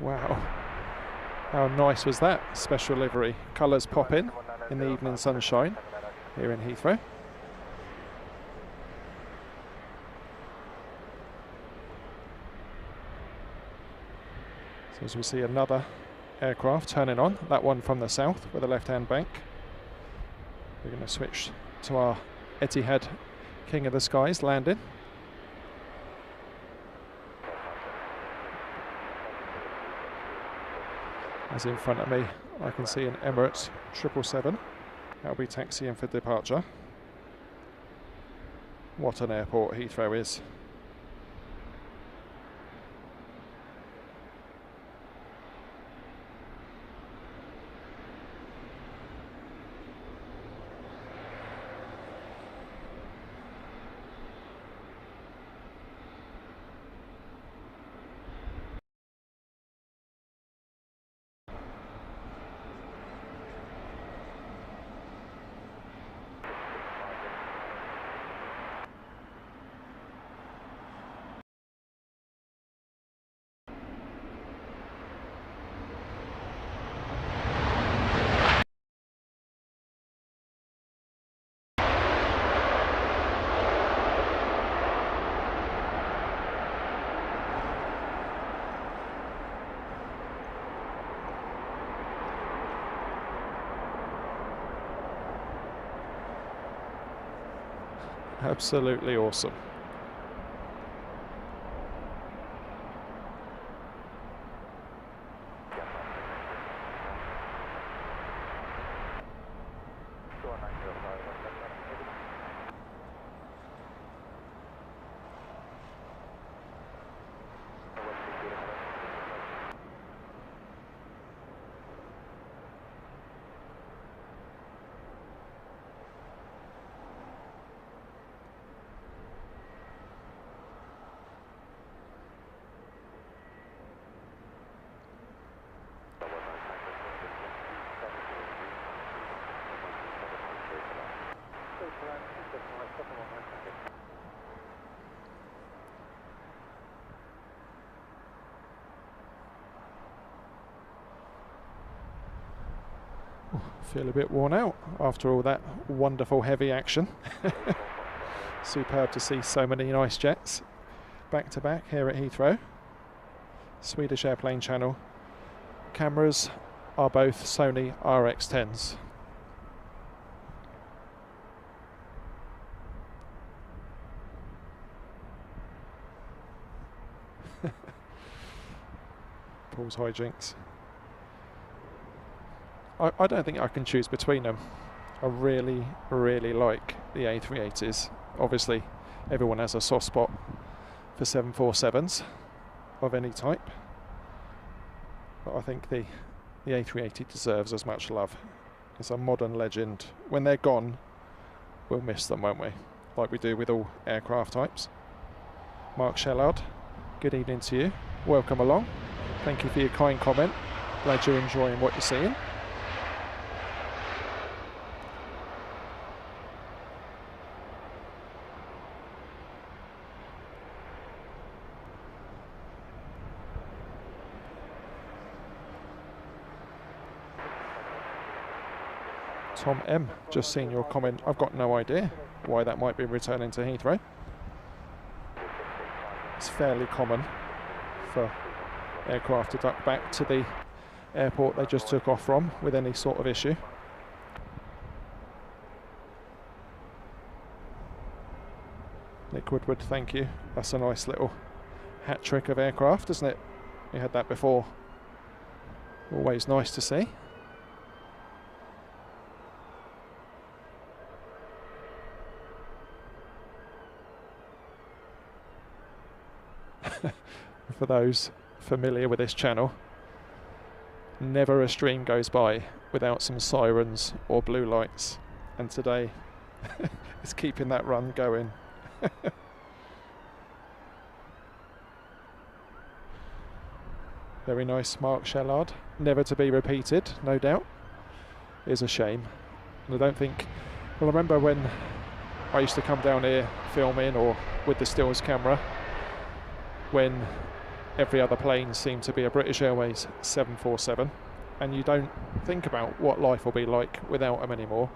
Wow, how nice was that special livery? Colours pop in the evening sunshine here in Heathrow. So as we see another aircraft turning on, that one from the south with the left-hand bank. We're going to switch to our Etihad King of the Skies landing. As in front of me, I can see an Emirates 777. That'll be taxiing for departure. What an airport Heathrow is. Absolutely awesome. Feel a bit worn out after all that wonderful heavy action. Superb to see so many nice jets back to back here at Heathrow. Swedish Airplane Channel. Cameras are both Sony RX10s. Paul's hijinks. I don't think I can choose between them. I really, really like the A380s. Obviously, everyone has a soft spot for 747s of any type. But I think the A380 deserves as much love. It's a modern legend. When they're gone, we'll miss them, won't we? Like we do with all aircraft types. Mark Shellard, good evening to you. Welcome along. Thank you for your kind comment. Glad you're enjoying what you're seeing. Tom M, just seen your comment. I've got no idea why that might be returning to Heathrow. It's fairly common for aircraft to duck back to the airport they just took off from with any sort of issue. Nick Woodward, thank you. That's a nice little hat trick of aircraft, isn't it? We had that before. Always nice to see. For those familiar with this channel, never a stream goes by without some sirens or blue lights, and today it's keeping that run going. Very nice, Mark Shellard. Never to be repeated, no doubt. Is a shame. And I don't think, well, I remember when I used to come down here filming or with the stills camera, when every other plane seemed to be a British Airways 747, and you don't think about what life will be like without them anymore.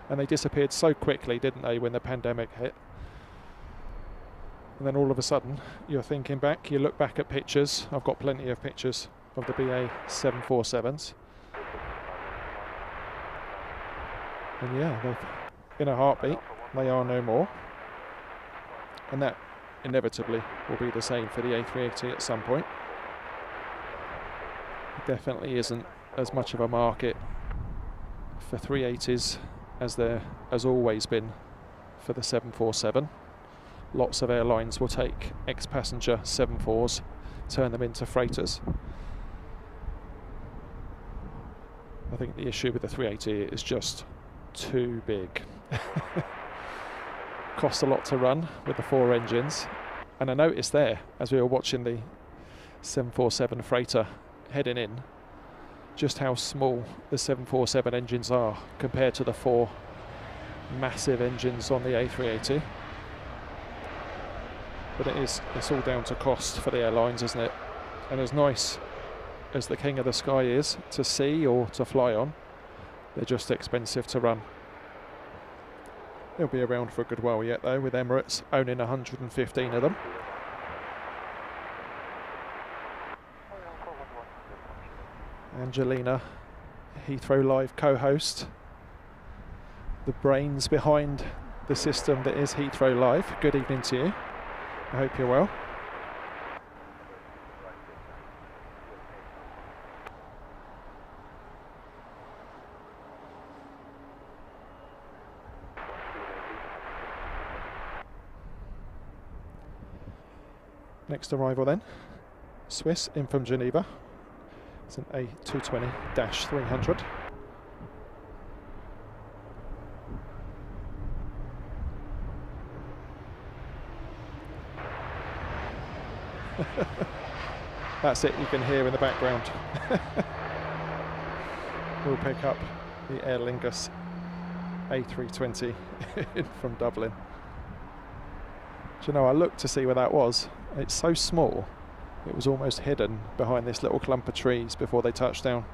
And they disappeared so quickly, didn't they, when the pandemic hit? And then all of a sudden, you're thinking back, you look back at pictures. I've got plenty of pictures of the BA 747s. And yeah, in a heartbeat, they are no more. And that inevitably will be the same for the A380 at some point. It definitely isn't as much of a market for 380s as there has always been for the 747. Lots of airlines will take ex-passenger 74s, turn them into freighters. I think the issue with the 380 is just too big. Costs a lot to run with the 4 engines, and I noticed there as we were watching the 747 freighter heading in just how small the 747 engines are compared to the 4 massive engines on the A380. But it's all down to cost for the airlines, isn't it? And as nice as the King of the Sky is to see or to fly on, they're just expensive to run. They'll be around for a good while yet though, with Emirates owning 115 of them. Angelina, Heathrow Live co-host, the brains behind the system that is Heathrow Live. Good evening to you. I hope you're well. Next arrival then, Swiss in from Geneva. It's an A320-300. That's it, you can hear in the background. We'll pick up the Aer Lingus A320 in from Dublin. Do you know, I looked to see where that was. It's so small, it was almost hidden behind this little clump of trees before they touched down.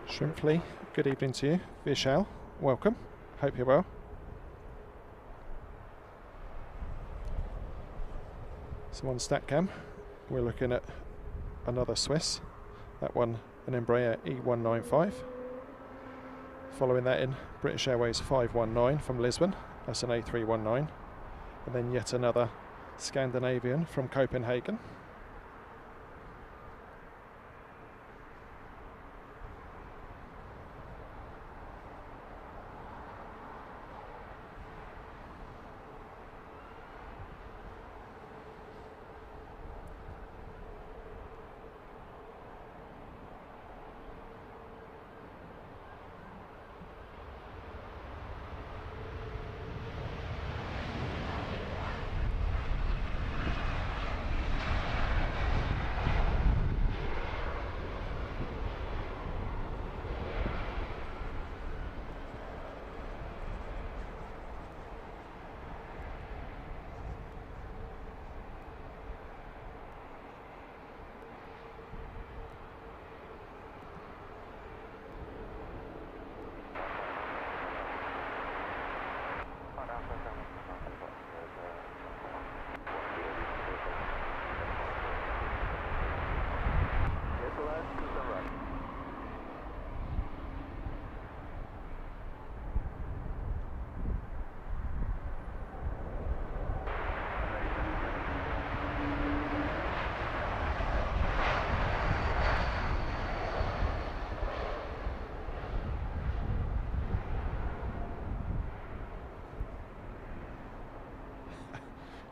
Shrimpfley, good evening to you. Vishal, welcome. Hope you're well. So on StatCam, we're looking at another Swiss. That one, an Embraer E195. Following that in, British Airways 519 from Lisbon. That's an A319. And then yet another Scandinavian from Copenhagen.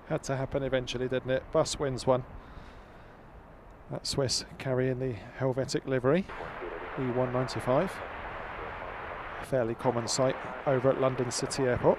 Had to happen eventually, didn't it? Bus wins one. That Swiss carrying the Helvetic livery, E195. A fairly common sight over at London City Airport.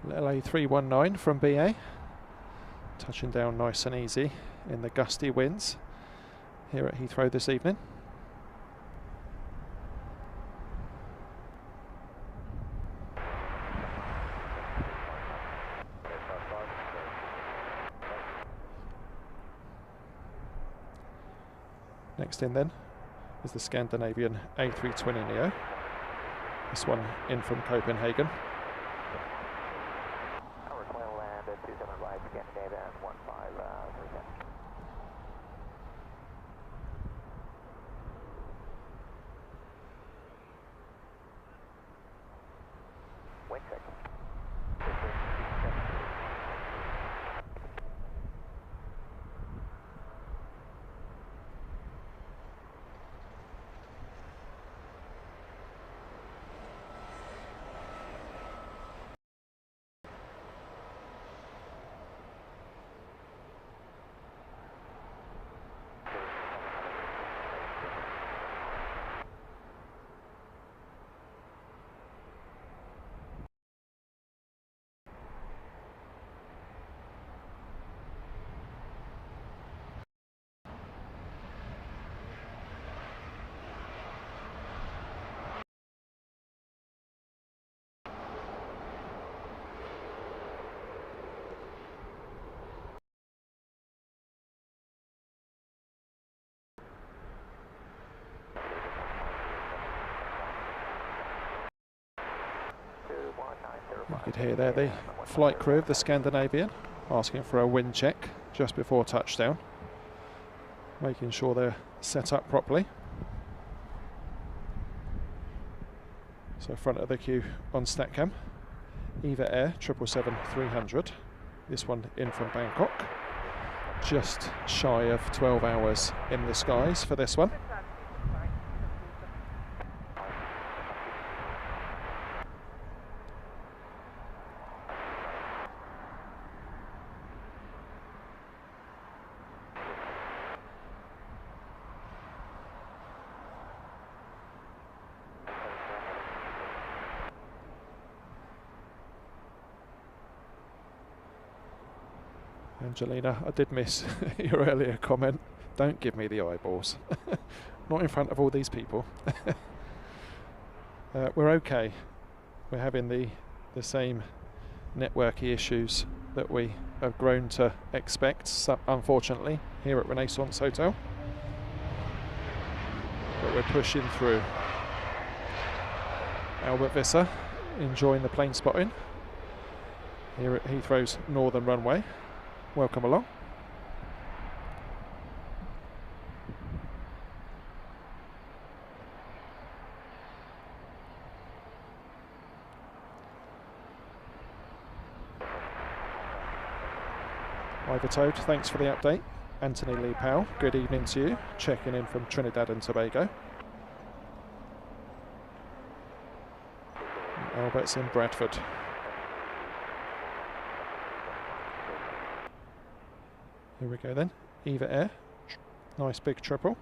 Little A319 from BA, touching down nice and easy in the gusty winds here at Heathrow this evening. Next in then is the Scandinavian A320 Neo, this one in from Copenhagen. You could hear there the flight crew of the Scandinavian asking for a wind check just before touchdown, making sure they're set up properly. So front of the queue on StatCam, Eva Air 777-300, this one in from Bangkok, just shy of 12 hours in the skies for this one. Angelina, I did miss your earlier comment. Don't give me the eyeballs. Not in front of all these people. We're okay. We're having the same networky issues that we have grown to expect, unfortunately, here at Renaissance Hotel. But we're pushing through. Albert Visser enjoying the plane spotting here at Heathrow's northern runway. Welcome along. Ivor Toad, thanks for the update. Anthony Lee Powell, good evening to you. Checking in from Trinidad and Tobago. Albert's in Bradford. Here we go then, Eva Air, nice big triple.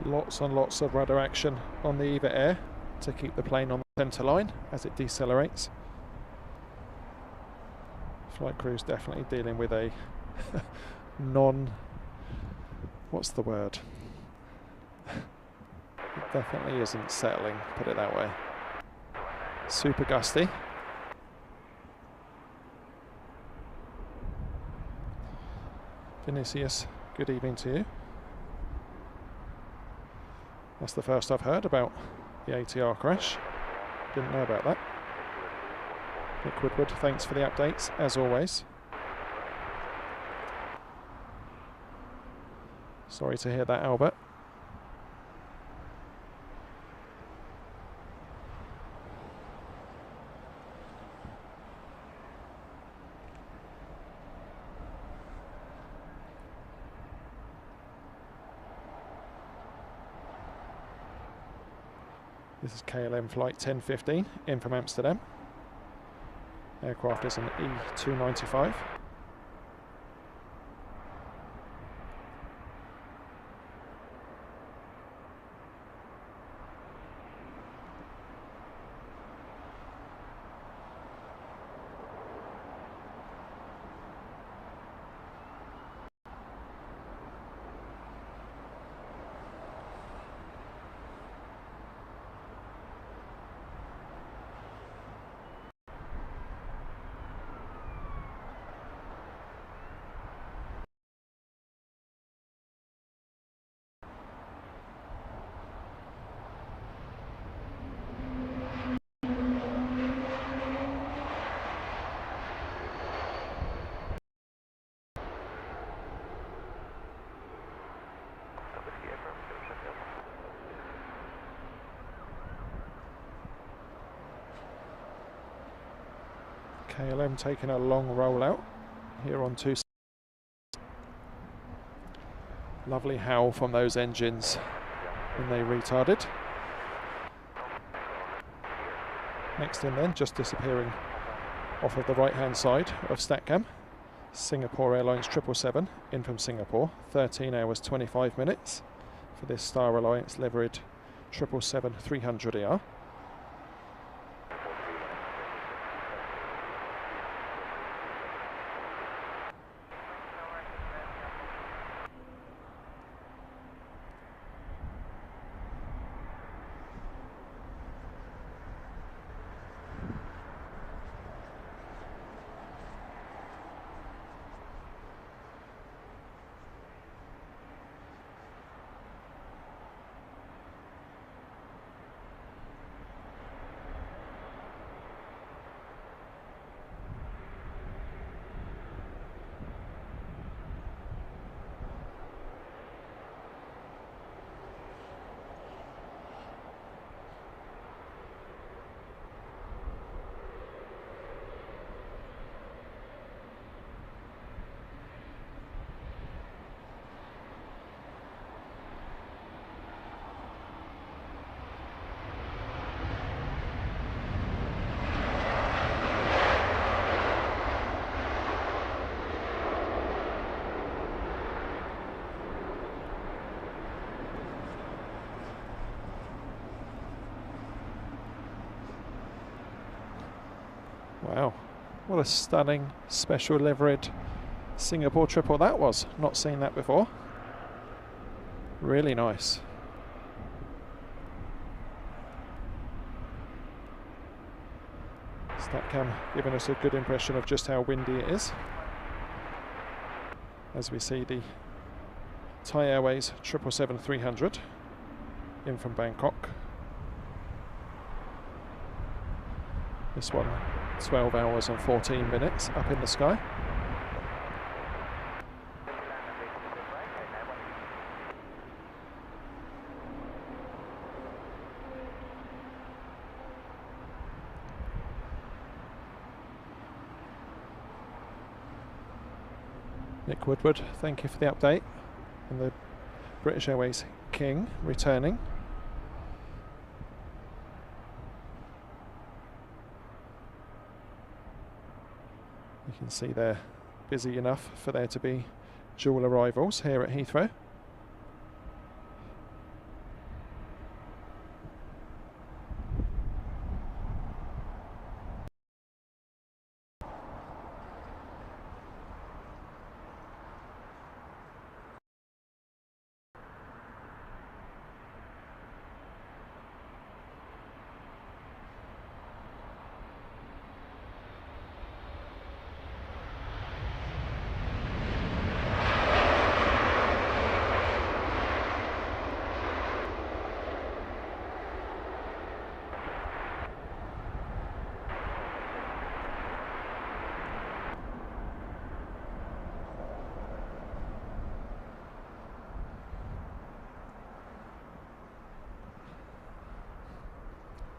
Lots and lots of rudder action on the EVA Air to keep the plane on the centre line as it decelerates. Flight crew's definitely dealing with a what's the word? It definitely isn't settling, put it that way. Super gusty. Vinicius, good evening to you. That's the first I've heard about the ATR crash. Didn't know about that. Nick Woodward, thanks for the updates, as always. Sorry to hear that, Albert. This is KLM flight 1015 in from Amsterdam. Aircraft is an E295. KLM taking a long rollout here on 2. Lovely howl from those engines when they retarded. Next in then, just disappearing off of the right hand side of StatCam, Singapore Airlines 777 in from Singapore, 13 hours 25 minutes for this Star Alliance liveried 777-300ER. Wow, what a stunning special liveried Singapore triple that was. Not seen that before. Really nice. StatCam giving us a good impression of just how windy it is as we see the Thai Airways 777-300 in from Bangkok. This one 12 hours and 14 minutes up in the sky. Nick Woodward, thank you for the update. And the British Airways King returning. You can see they're busy enough for there to be dual arrivals here at Heathrow.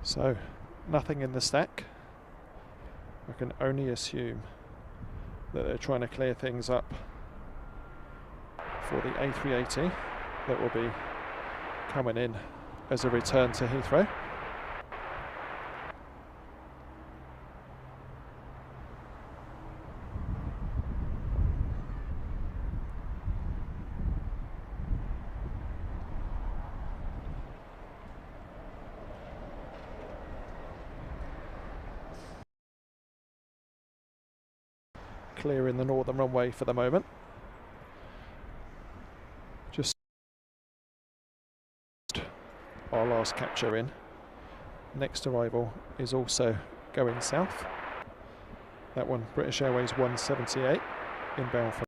So nothing in the stack. I can only assume that they're trying to clear things up for the A380 that will be coming in as a return to Heathrow. Clearing the northern runway for the moment. Just our last capture in. Next arrival is also going south. That one, British Airways 178, inbound from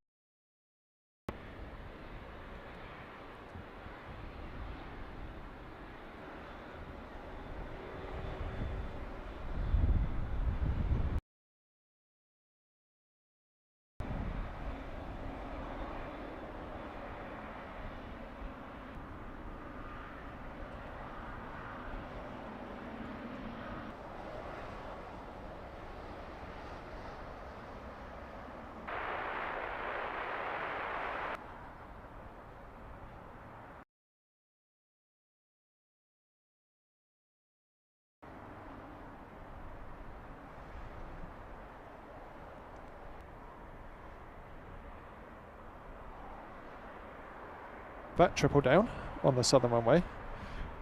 that triple down on the southern runway.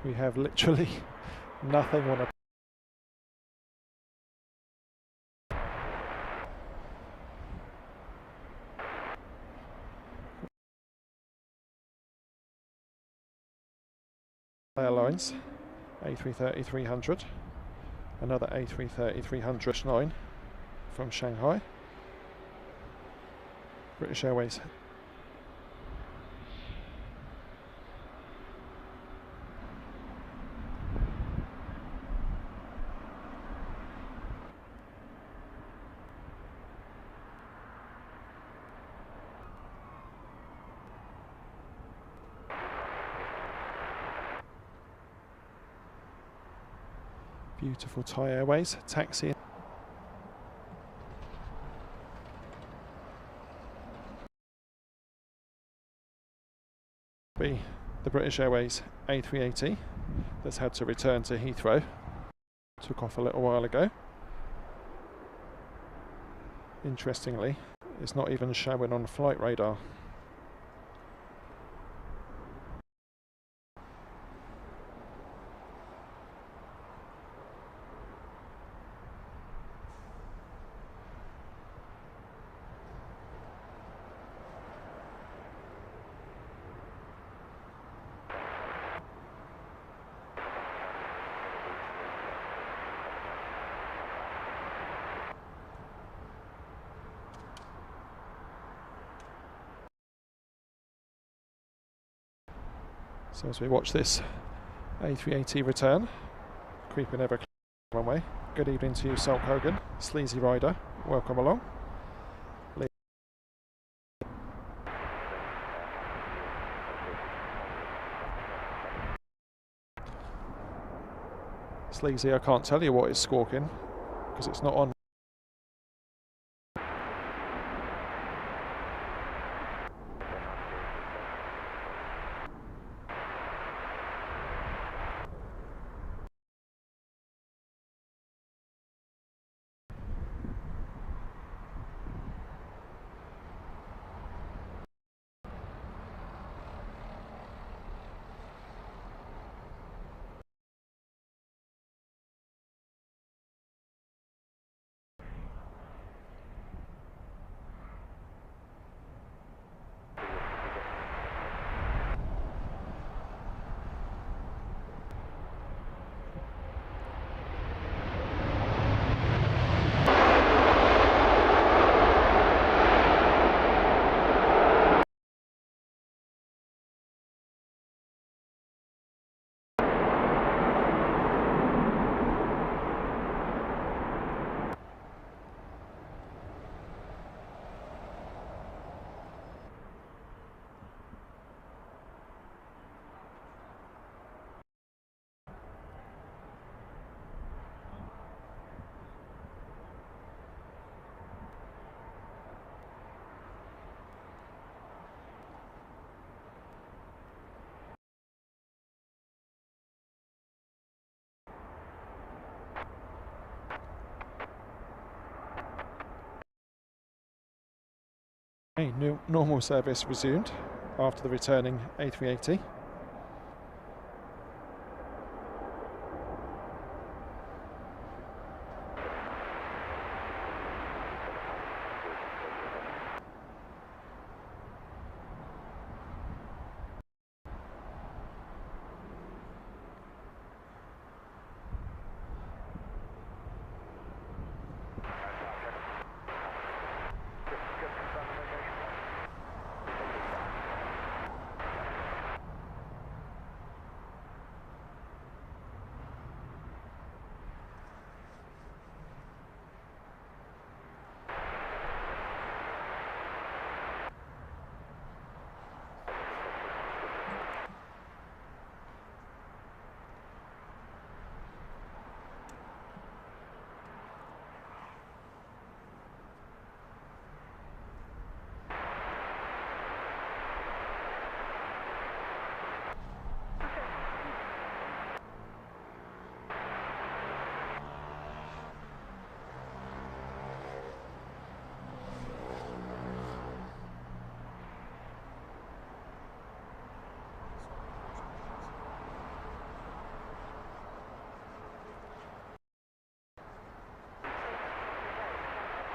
We have literally nothing on a Airlines A330-300, another A330-300-9 from Shanghai. British Airways beautiful Thai Airways taxi. Be the British Airways A380 that's had to return to Heathrow. Took off a little while ago. Interestingly, it's not even showing on flight radar. So as we watch this A380 return, creeping ever closer to the runway. Good evening to you, Salt Hogan, Sleazy Rider, welcome along. Sleazy, I can't tell you what is squawking because it's not on. A new normal service resumed after the returning A380.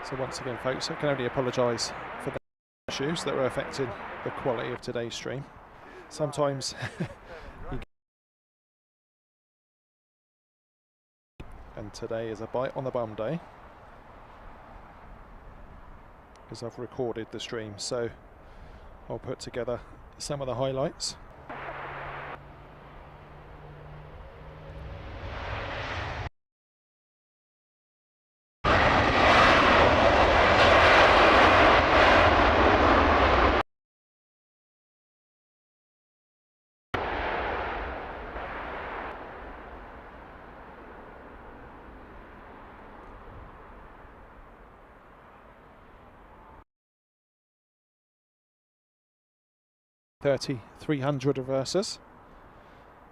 So once again, folks, I can only apologise for the issues that were affecting the quality of today's stream. Sometimes and today is a bite on the bum day, because I've recorded the stream, so I'll put together some of the highlights. $3,300 reversers.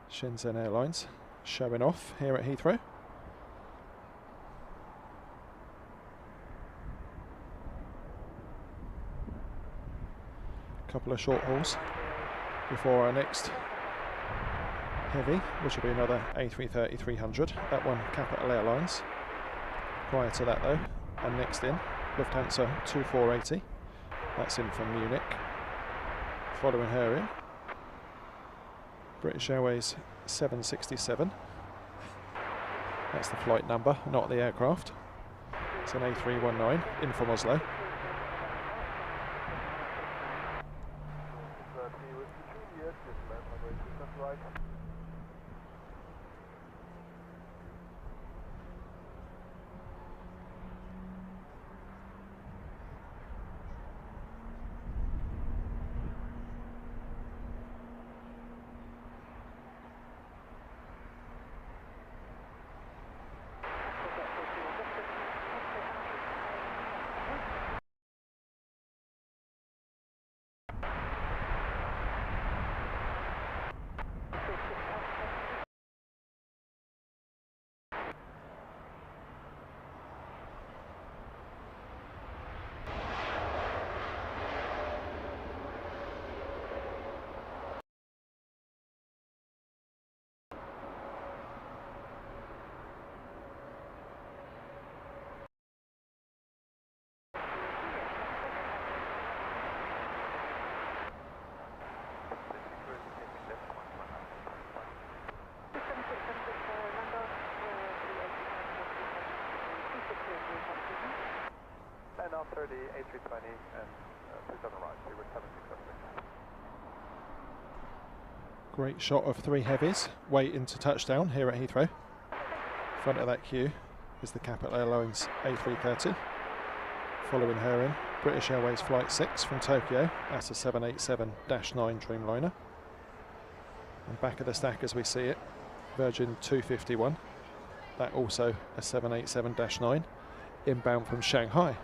Shenzhen Airlines showing off here at Heathrow. Couple of short hauls before our next heavy, which will be another A330-300. That one Capital Airlines. Prior to that though, and next in Lufthansa 2480. That's in from Munich. Following her in, British Airways 767. That's the flight number, not the aircraft. It's an A319 in from Oslo. And after the A320 and please on the right, we were 7606. Great shot of three heavies waiting to touchdown here at Heathrow. Front of that queue is the Capital Airlines A330. Following her in, British Airways Flight 6 from Tokyo. That's a 787-9 Dreamliner. And back of the stack as we see it, Virgin 251. That also a 787-9 inbound from Shanghai.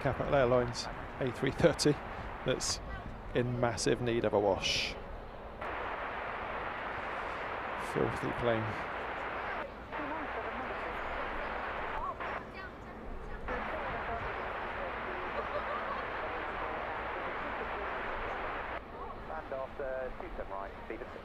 Capital Airlines A330 that's in massive need of a wash. Filthy plane. Land after 27 right, speed of 6.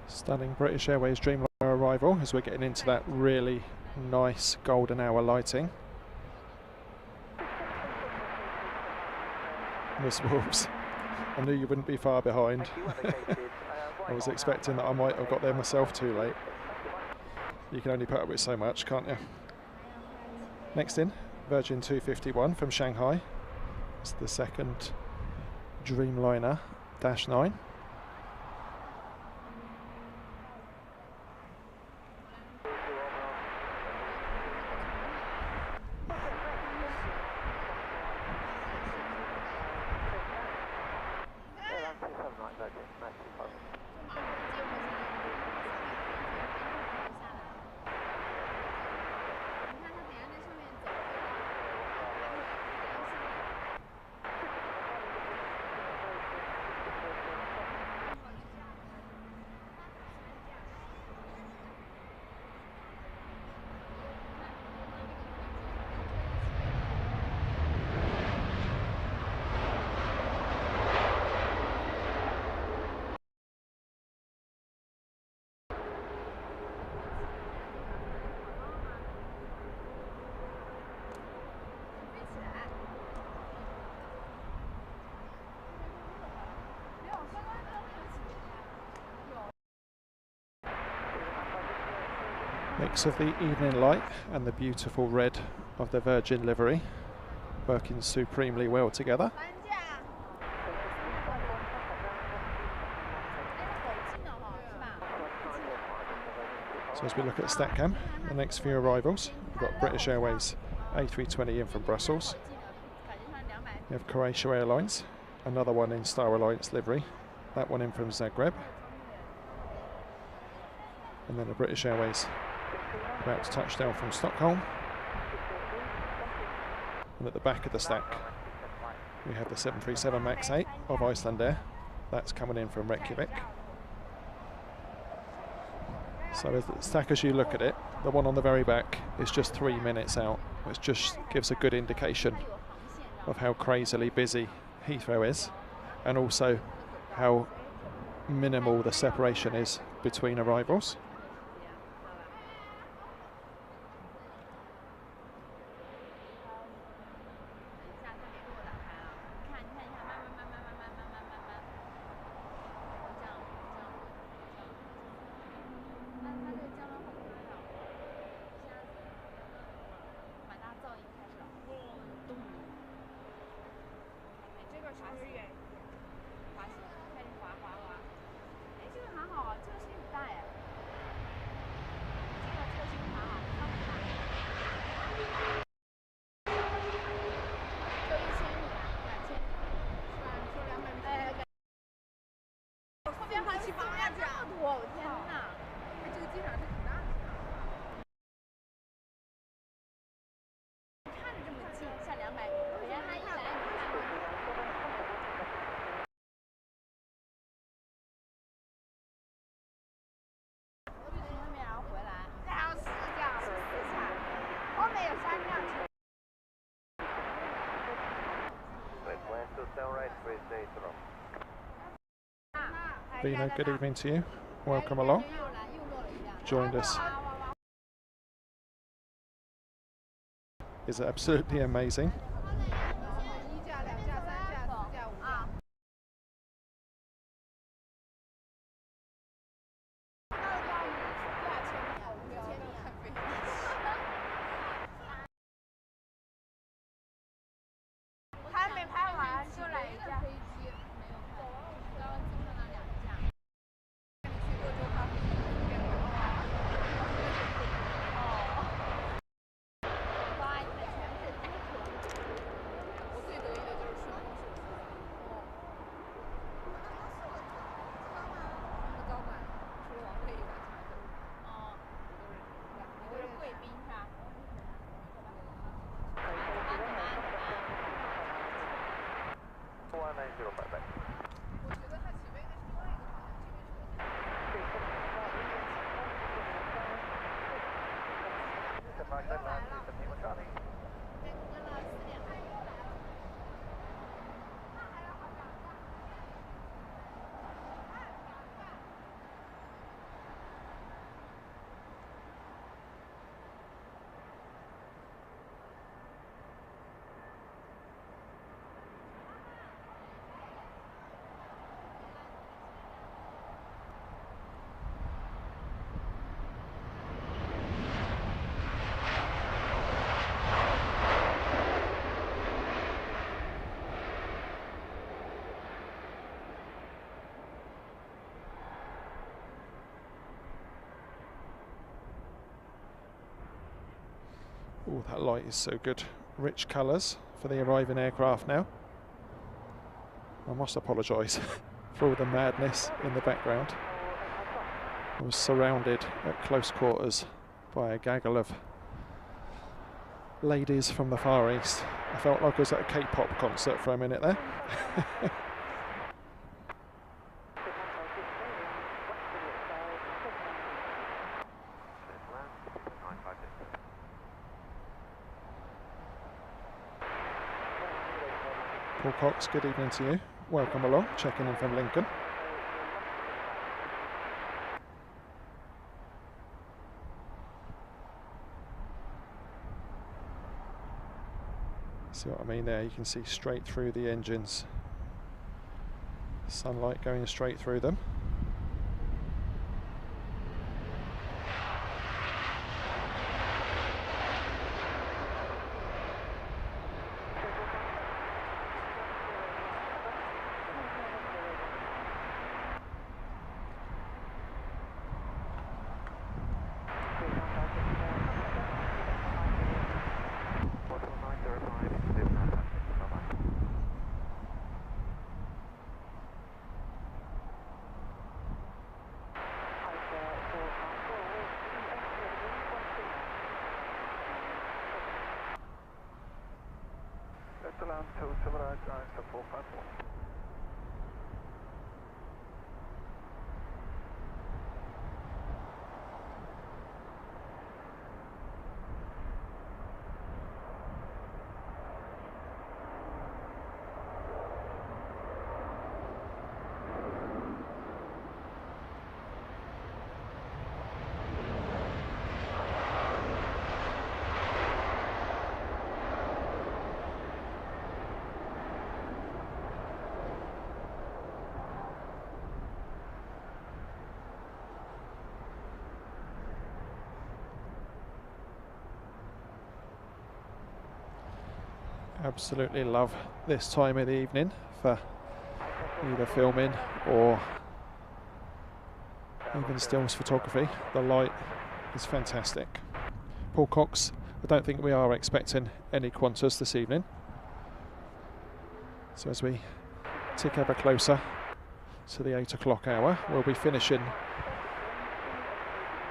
Stunning British Airways Dreamliner arrival as we're getting into that really nice golden hour lighting. Miss Wolves, I knew you wouldn't be far behind. I was expecting that I might have got there myself too late. You can only put up with so much, can't you? Next in, Virgin 251 from Shanghai. It's the second Dreamliner -9. Mix of the evening light and the beautiful red of the Virgin livery working supremely well together. So as we look at the StatCam, the next few arrivals, we've got British Airways A320 in from Brussels. We have Croatia Airlines, another one in Star Alliance livery, that one in from Zagreb. And then the British Airways about to touch down from Stockholm. And at the back of the stack we have the 737 MAX 8 of Icelandair. That's coming in from Reykjavik. So as the stack, as you look at it, the one on the very back is just 3 minutes out, which just gives a good indication of how crazily busy Heathrow is, and also how minimal the separation is between arrivals. Vino, good evening to you. Welcome along. Joined us. Is absolutely amazing. Oh, that light is so good. Rich colours for the arriving aircraft now. I must apologise for all the madness in the background. I was surrounded at close quarters by a gaggle of ladies from the Far East. I felt like I was at a K-pop concert for a minute there. Paul Cox, good evening to you. Welcome along, checking in from Lincoln. See what I mean there? You can see straight through the engines. Sunlight going straight through them. Absolutely love this time of the evening for either filming or even stills photography. The light is fantastic. Paul Cox, I don't think we are expecting any Qantas this evening. So as we tick ever closer to the 8 o'clock hour, we'll be finishing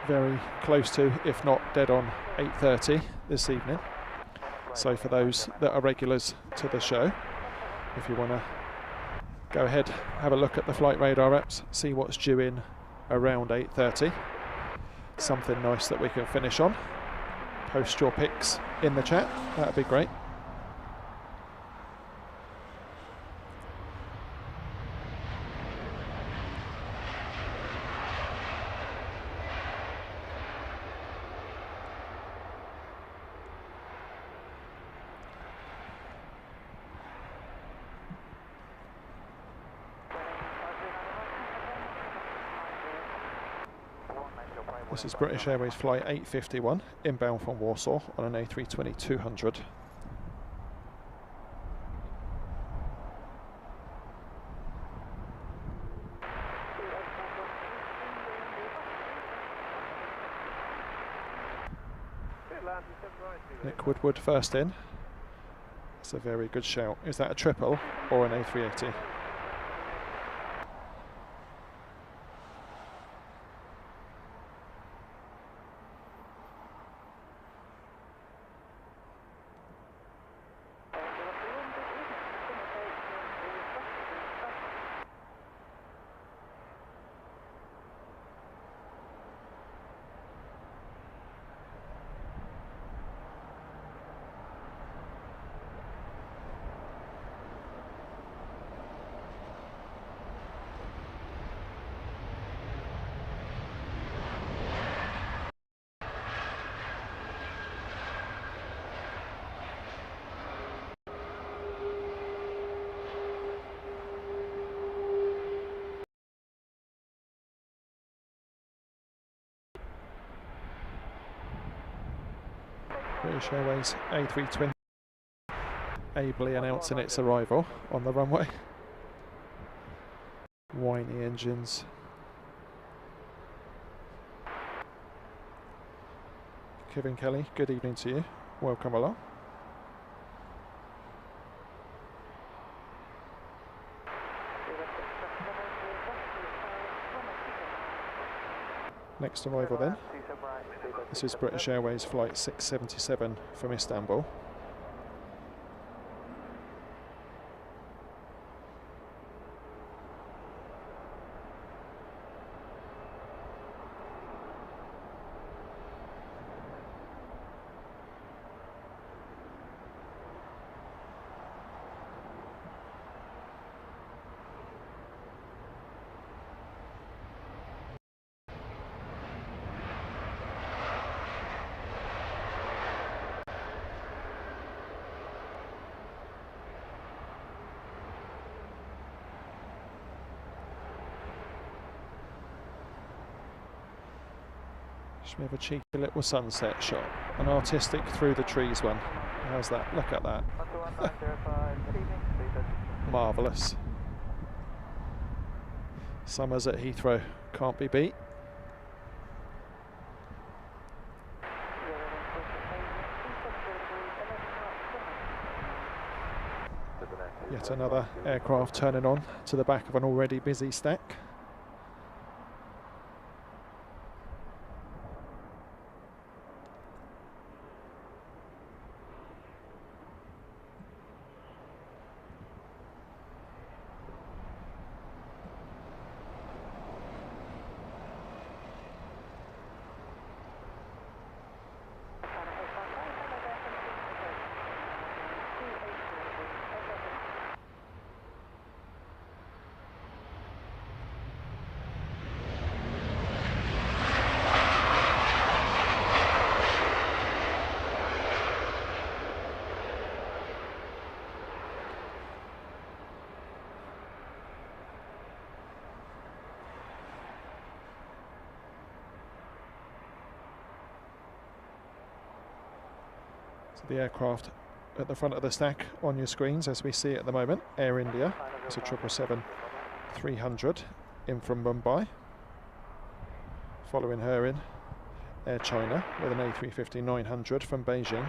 very close to, if not dead on, 8:30 this evening. So for those that are regulars to the show, if you want to go ahead, have a look at the flight radar apps, see what's due in around 8:30. Something nice that we can finish on. Post your pics in the chat, that'd be great. This is British Airways flight 851, inbound from Warsaw on an A320-200. Nick Woodward first in. That's a very good shout. Is that a triple or an A380? British Airways A320 ably announcing its arrival on the runway. Whiny engines. Kevin Kelly, good evening to you. Welcome along. Next arrival then. This is British Airways flight 677 from Istanbul. Should we have a cheeky little sunset shot? An artistic through the trees one. How's that? Look at that. Marvellous. Summers at Heathrow can't be beat. Yet another aircraft turning on to the back of an already busy stack. The aircraft at the front of the stack on your screens as we see it at the moment. Air India, it's a 777-300 in from Mumbai. Following her in, Air China with an A350-900 from Beijing.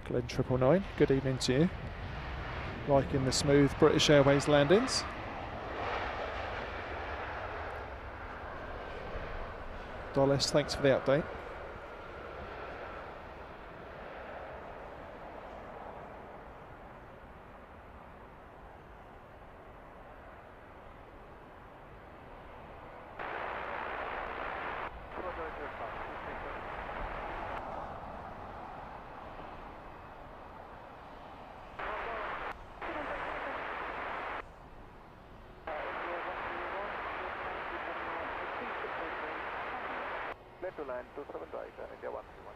Glenn 999, good evening to you. Liking the smooth British Airways landings. Dollis, thanks for the update. to land 27 right, India 131.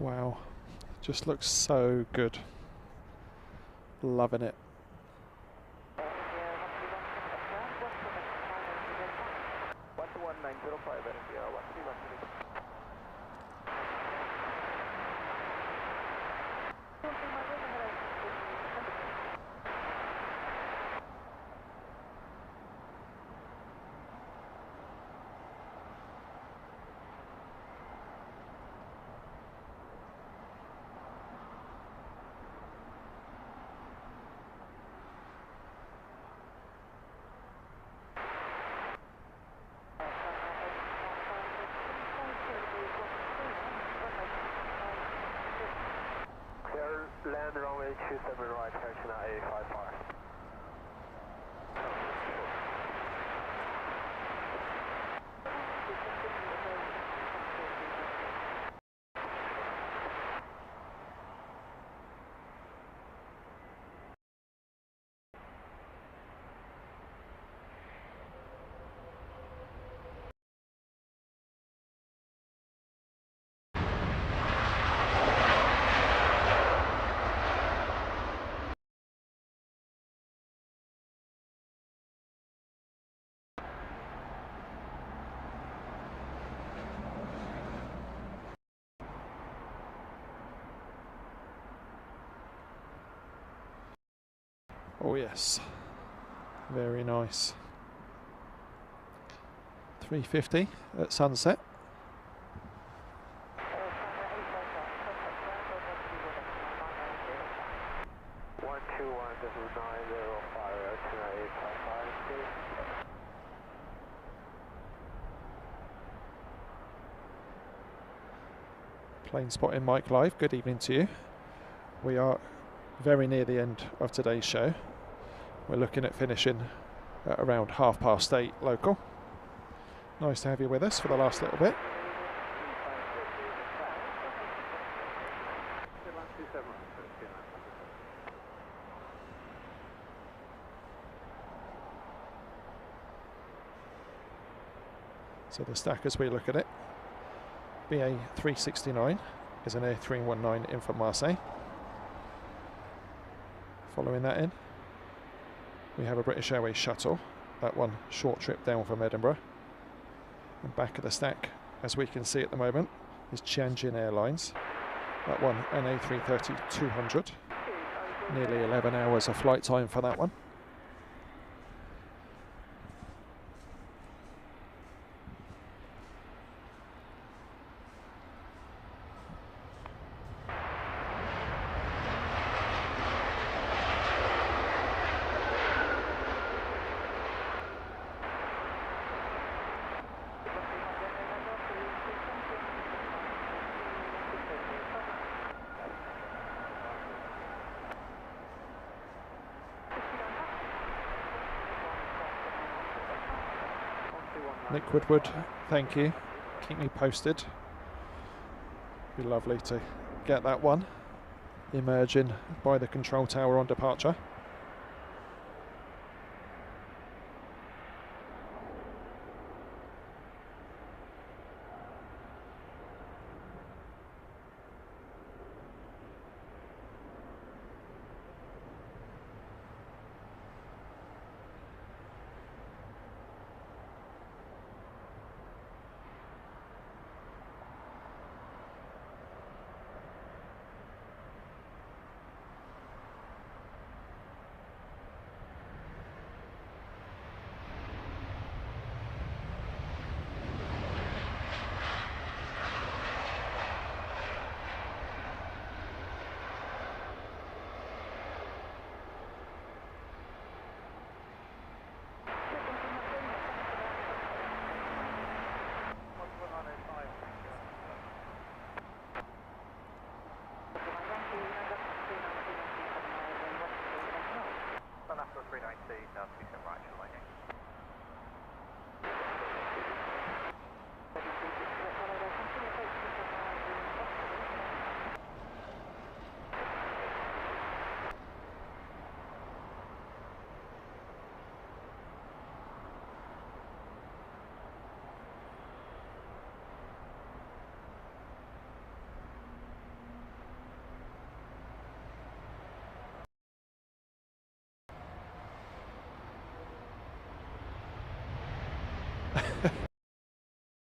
Wow, just looks so good. Loving it. 121.905 India 1313. Land runway 27 right, correction A55. Oh yes, very nice. 350 at sunset. Plane spotting Mike Live, good evening to you. We are very near the end of today's show. We're looking at finishing at around 8:30 local. Nice to have you with us for the last little bit. So the stack as we look at it, BA 369 is an A319 in from Marseille. Following that in, we have a British Airways shuttle, that one short trip down from Edinburgh. And back of the stack, as we can see at the moment, is Tianjin Airlines, that one an A330-200, nearly 11 hours of flight time for that one. Nick Woodward, thank you. Keep me posted. Be lovely to get that one emerging by the control tower on departure. now 27 right, shall I?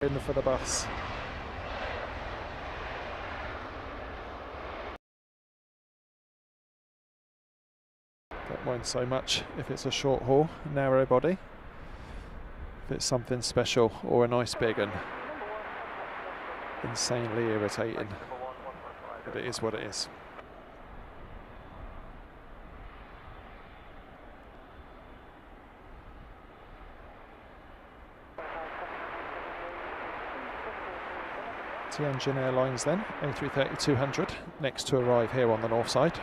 In for the bus. Don't mind so much if it's a short haul, narrow body. If it's something special or a nice big and insanely irritating, but it is what it is. Tianjin Airlines then, A380-200, next to arrive here on the north side.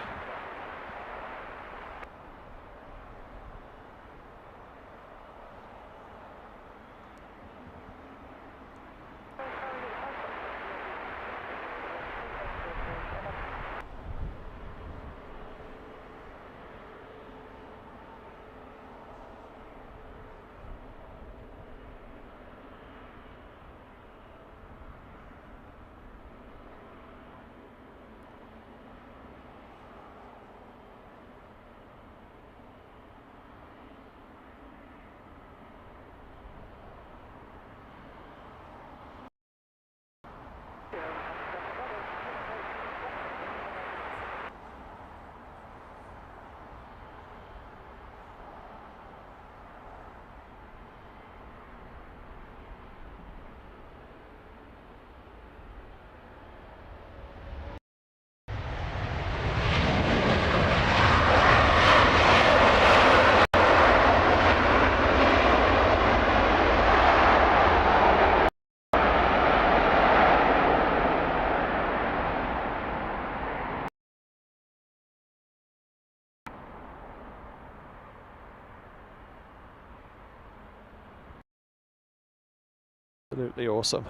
Absolutely awesome.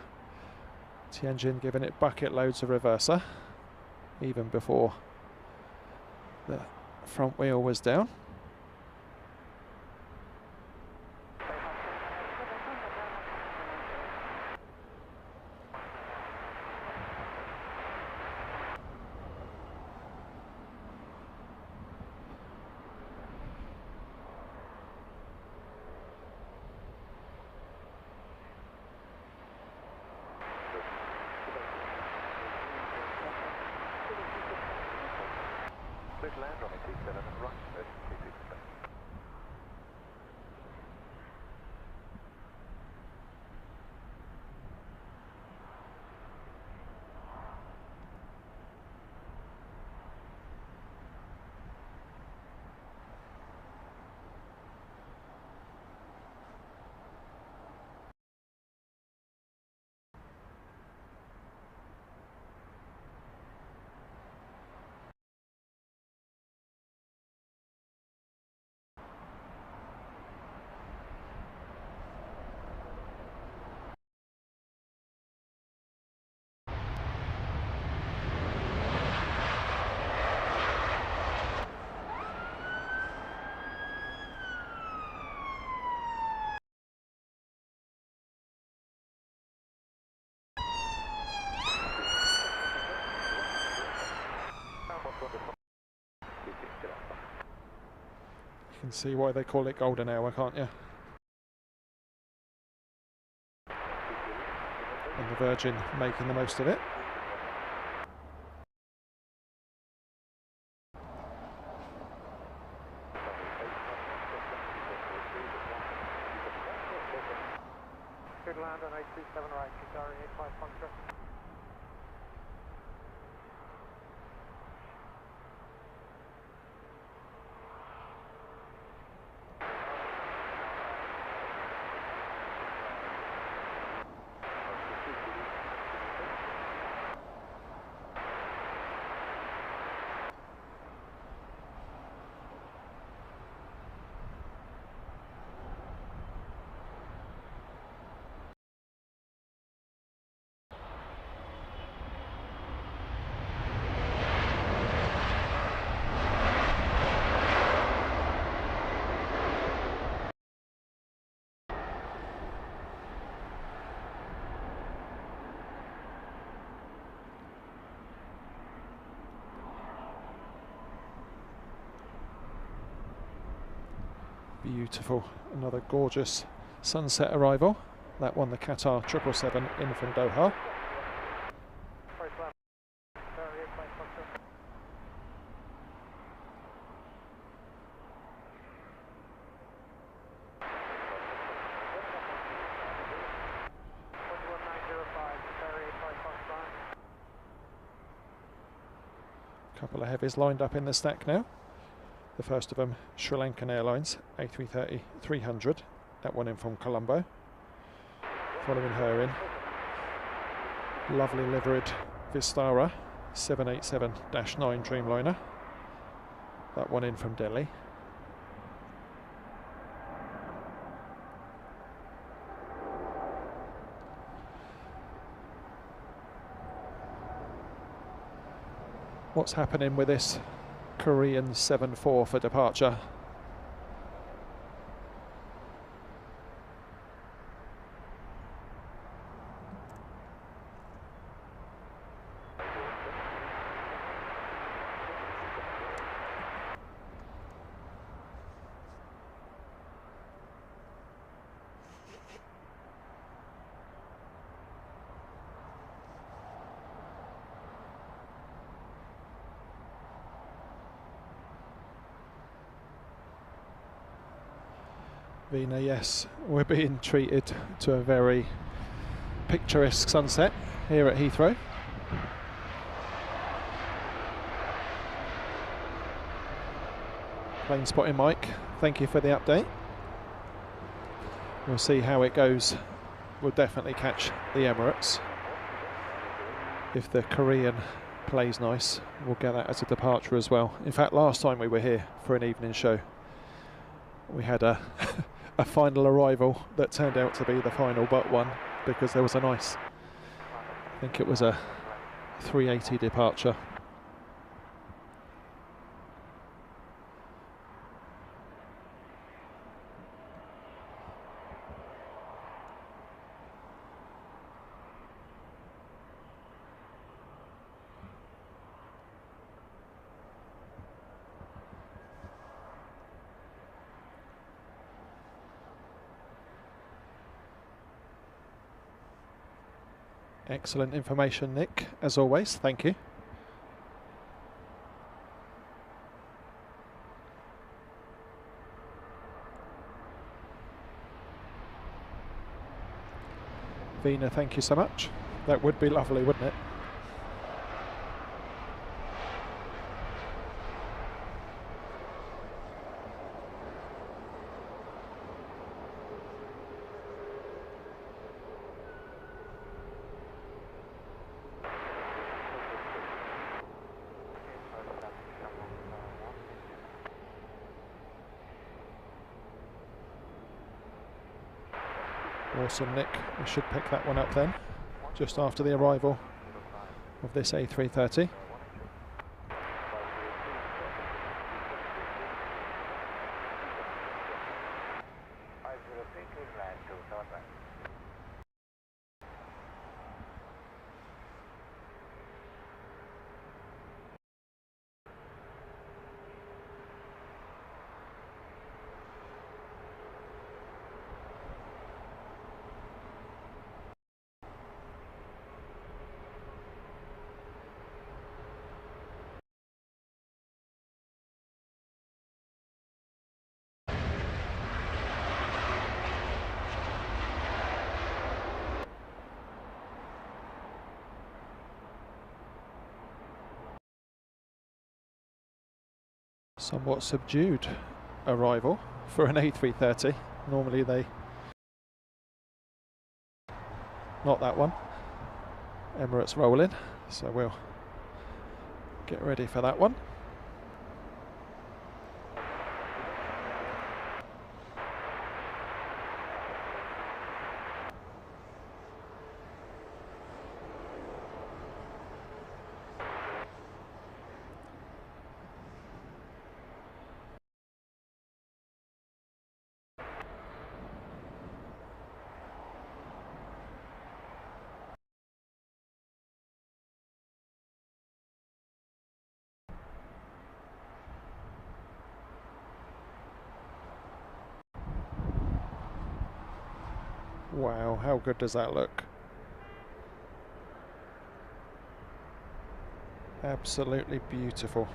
Tianjin giving it bucket loads of reverser, even before the front wheel was down. Please land on A27 and right, 260. You can see why they call it golden hour, can't you? And the Virgin making the most of it. Good land on 827 right, Qatari 85 Foxtrot. Beautiful, another gorgeous sunset arrival. That one, the Qatar 777 in from Doha. Couple of heavies lined up in the stack now. The first of them, Sri Lankan Airlines A380-300. That one in from Colombo. Following her in, lovely liveried Vistara 787-9 Dreamliner. That one in from Delhi. What's happening with this Korean 7-4 for departure? Vina, yes, we're being treated to a very picturesque sunset here at Heathrow. Plane spotting Mike, thank you for the update. We'll see how it goes. We'll definitely catch the Emirates. If the Korean plays nice, we'll get that as a departure as well. In fact, last time we were here for an evening show, we had a a final arrival that turned out to be the final but one, because there was a nice, I think it was a 380 departure. Excellent information, Nick, as always, thank you. Vina, thank you so much. That would be lovely, wouldn't it? Awesome, Nick. We should pick that one up then, just after the arrival of this A330. Somewhat subdued arrival for an A330. Normally they... Not that one. Emirates rolling, so we'll get ready for that one. Wow, how good does that look? Absolutely beautiful.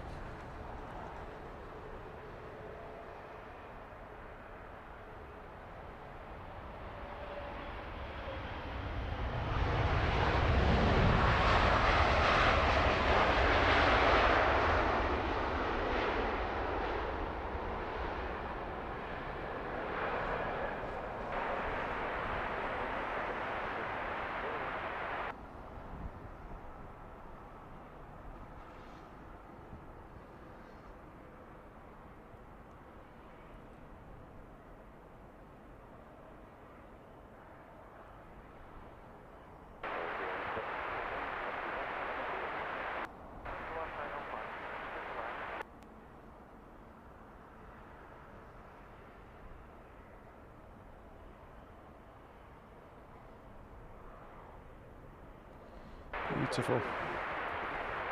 Beautiful.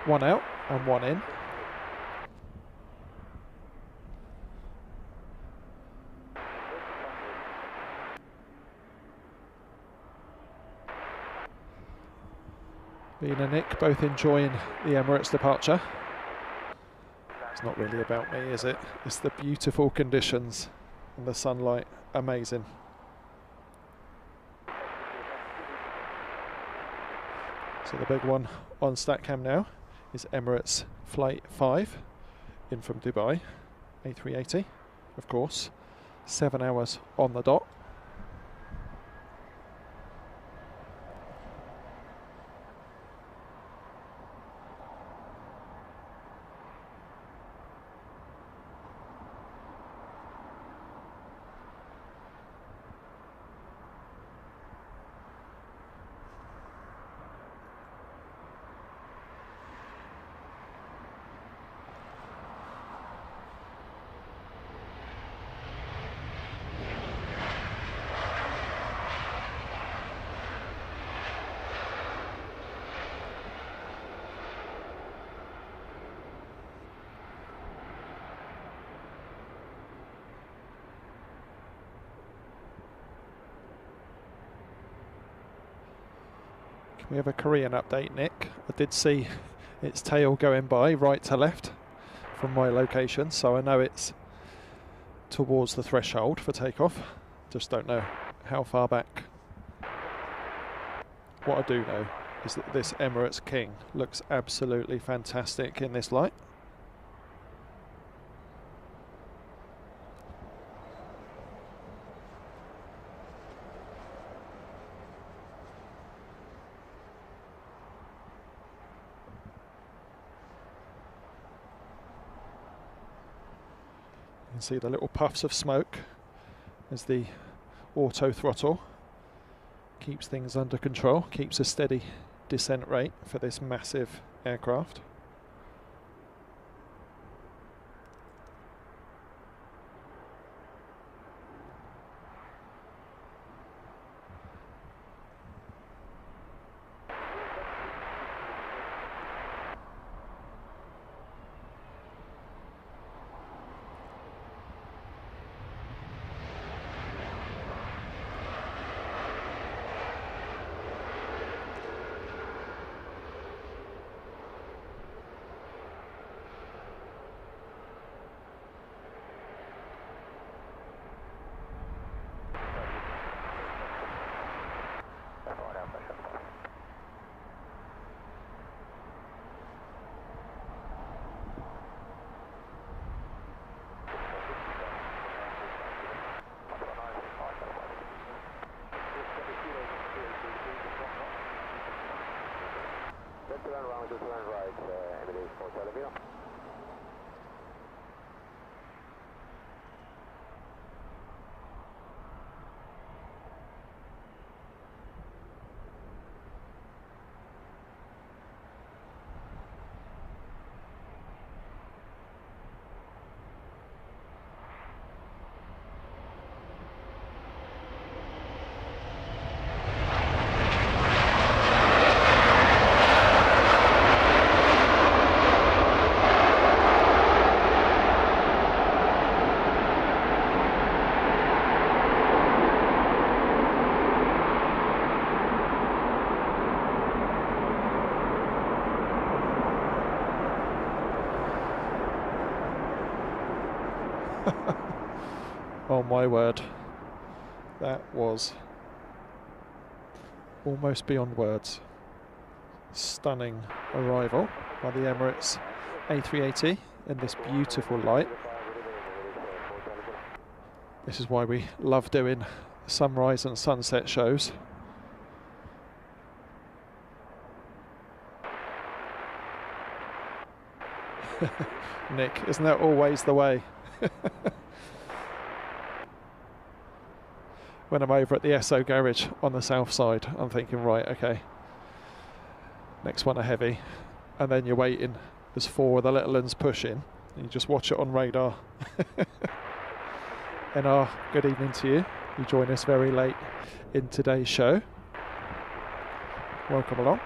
One out and one in. Bean and Nick both enjoying the Emirates departure. It's not really about me, is it? It's the beautiful conditions and the sunlight. Amazing. So the big one on StatCam now is Emirates Flight 5 in from Dubai, A380, of course. 7 hours on the dot. We have a Korean update, Nick. I did see its tail going by right to left from my location, so I know it's towards the threshold for takeoff. Just don't know how far back. What I do know is that this Emirates King looks absolutely fantastic in this light. You can see the little puffs of smoke as the auto throttle keeps things under control, keeps a steady descent rate for this massive aircraft. Oh my word. That was almost beyond words. Stunning arrival by the Emirates A380 in this beautiful light. This is why we love doing sunrise and sunset shows. Nick, isn't that always the way? When I'm over at the SO garage on the south side, I'm thinking, right, okay, next one a heavy, and then you're waiting. There's four of the little ones pushing, and you just watch it on radar. NR, good evening to you. You join us very late in today's show. Welcome along.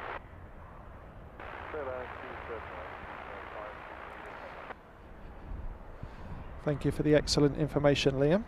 Thank you for the excellent information, Liam.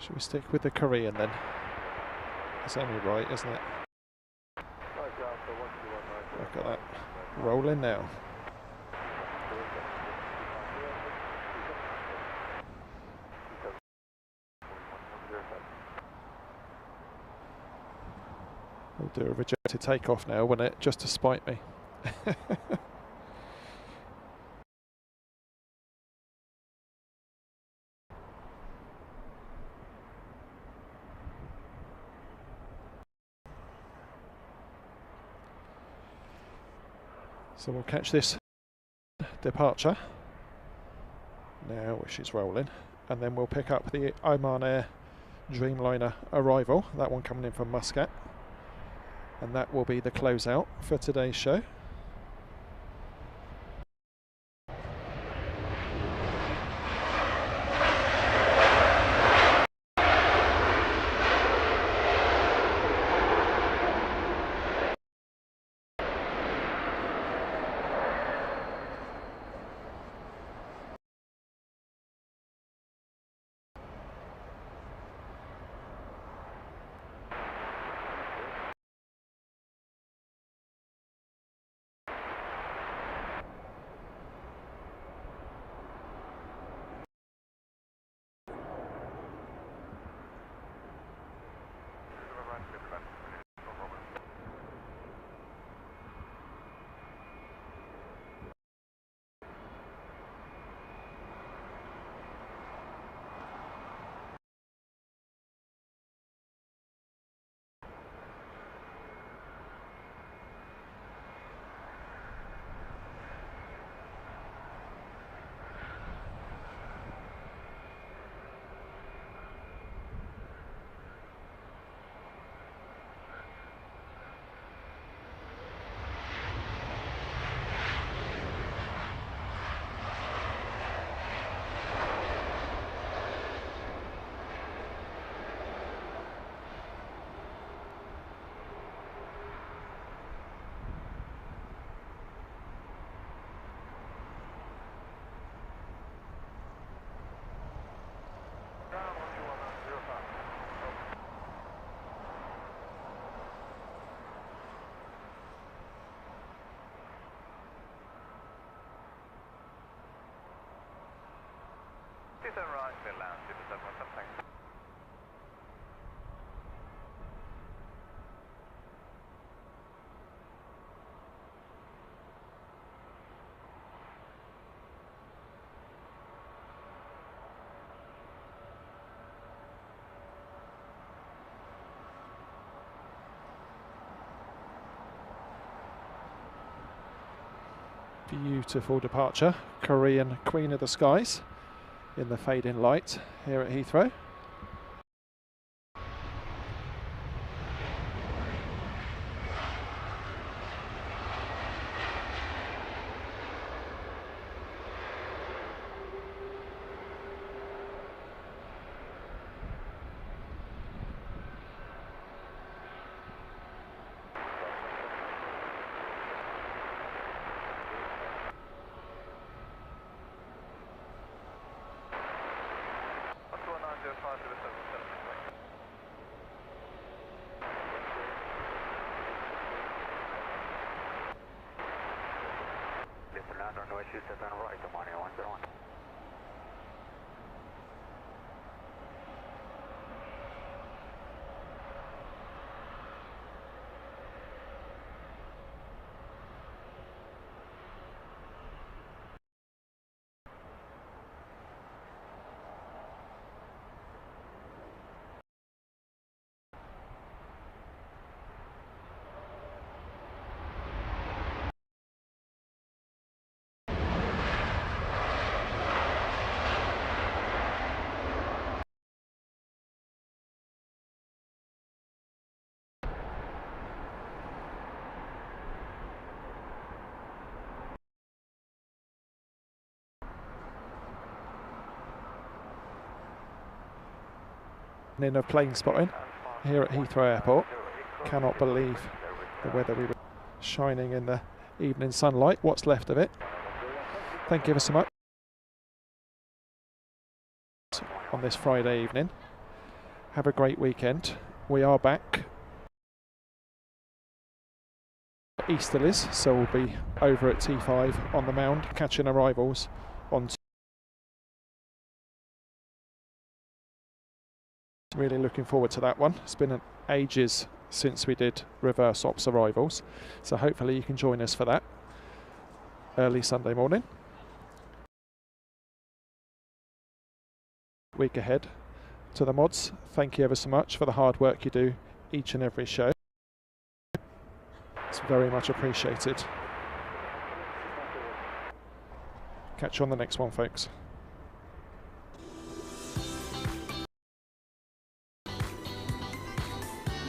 Should we stick with the Korean then? It's only right, isn't it? Look at that. Rolling now. We'll do a rejected takeoff now, won't it? Just to spite me. So we'll catch this departure now, which is rolling, and then we'll pick up the Oman Air Dreamliner arrival, that one coming in from Muscat, and that will be the closeout for today's show. Beautiful departure, Korean Queen of the Skies in the fading light here at Heathrow. Runway 27 right, I'm on 101. In of plane spotting here at Heathrow Airport. Cannot believe the weather we were shining in the evening sunlight, what's left of it. Thank you ever so much on this Friday evening. Have a great weekend. We are back easterlies, so we'll be over at T5 on the Mound catching arrivals on. Really looking forward to that one. It's been ages since we did reverse ops arrivals, so hopefully you can join us for that early Sunday morning. Week ahead to the mods. Thank you ever so much for the hard work you do each and every show. It's very much appreciated. Catch you on the next one, folks.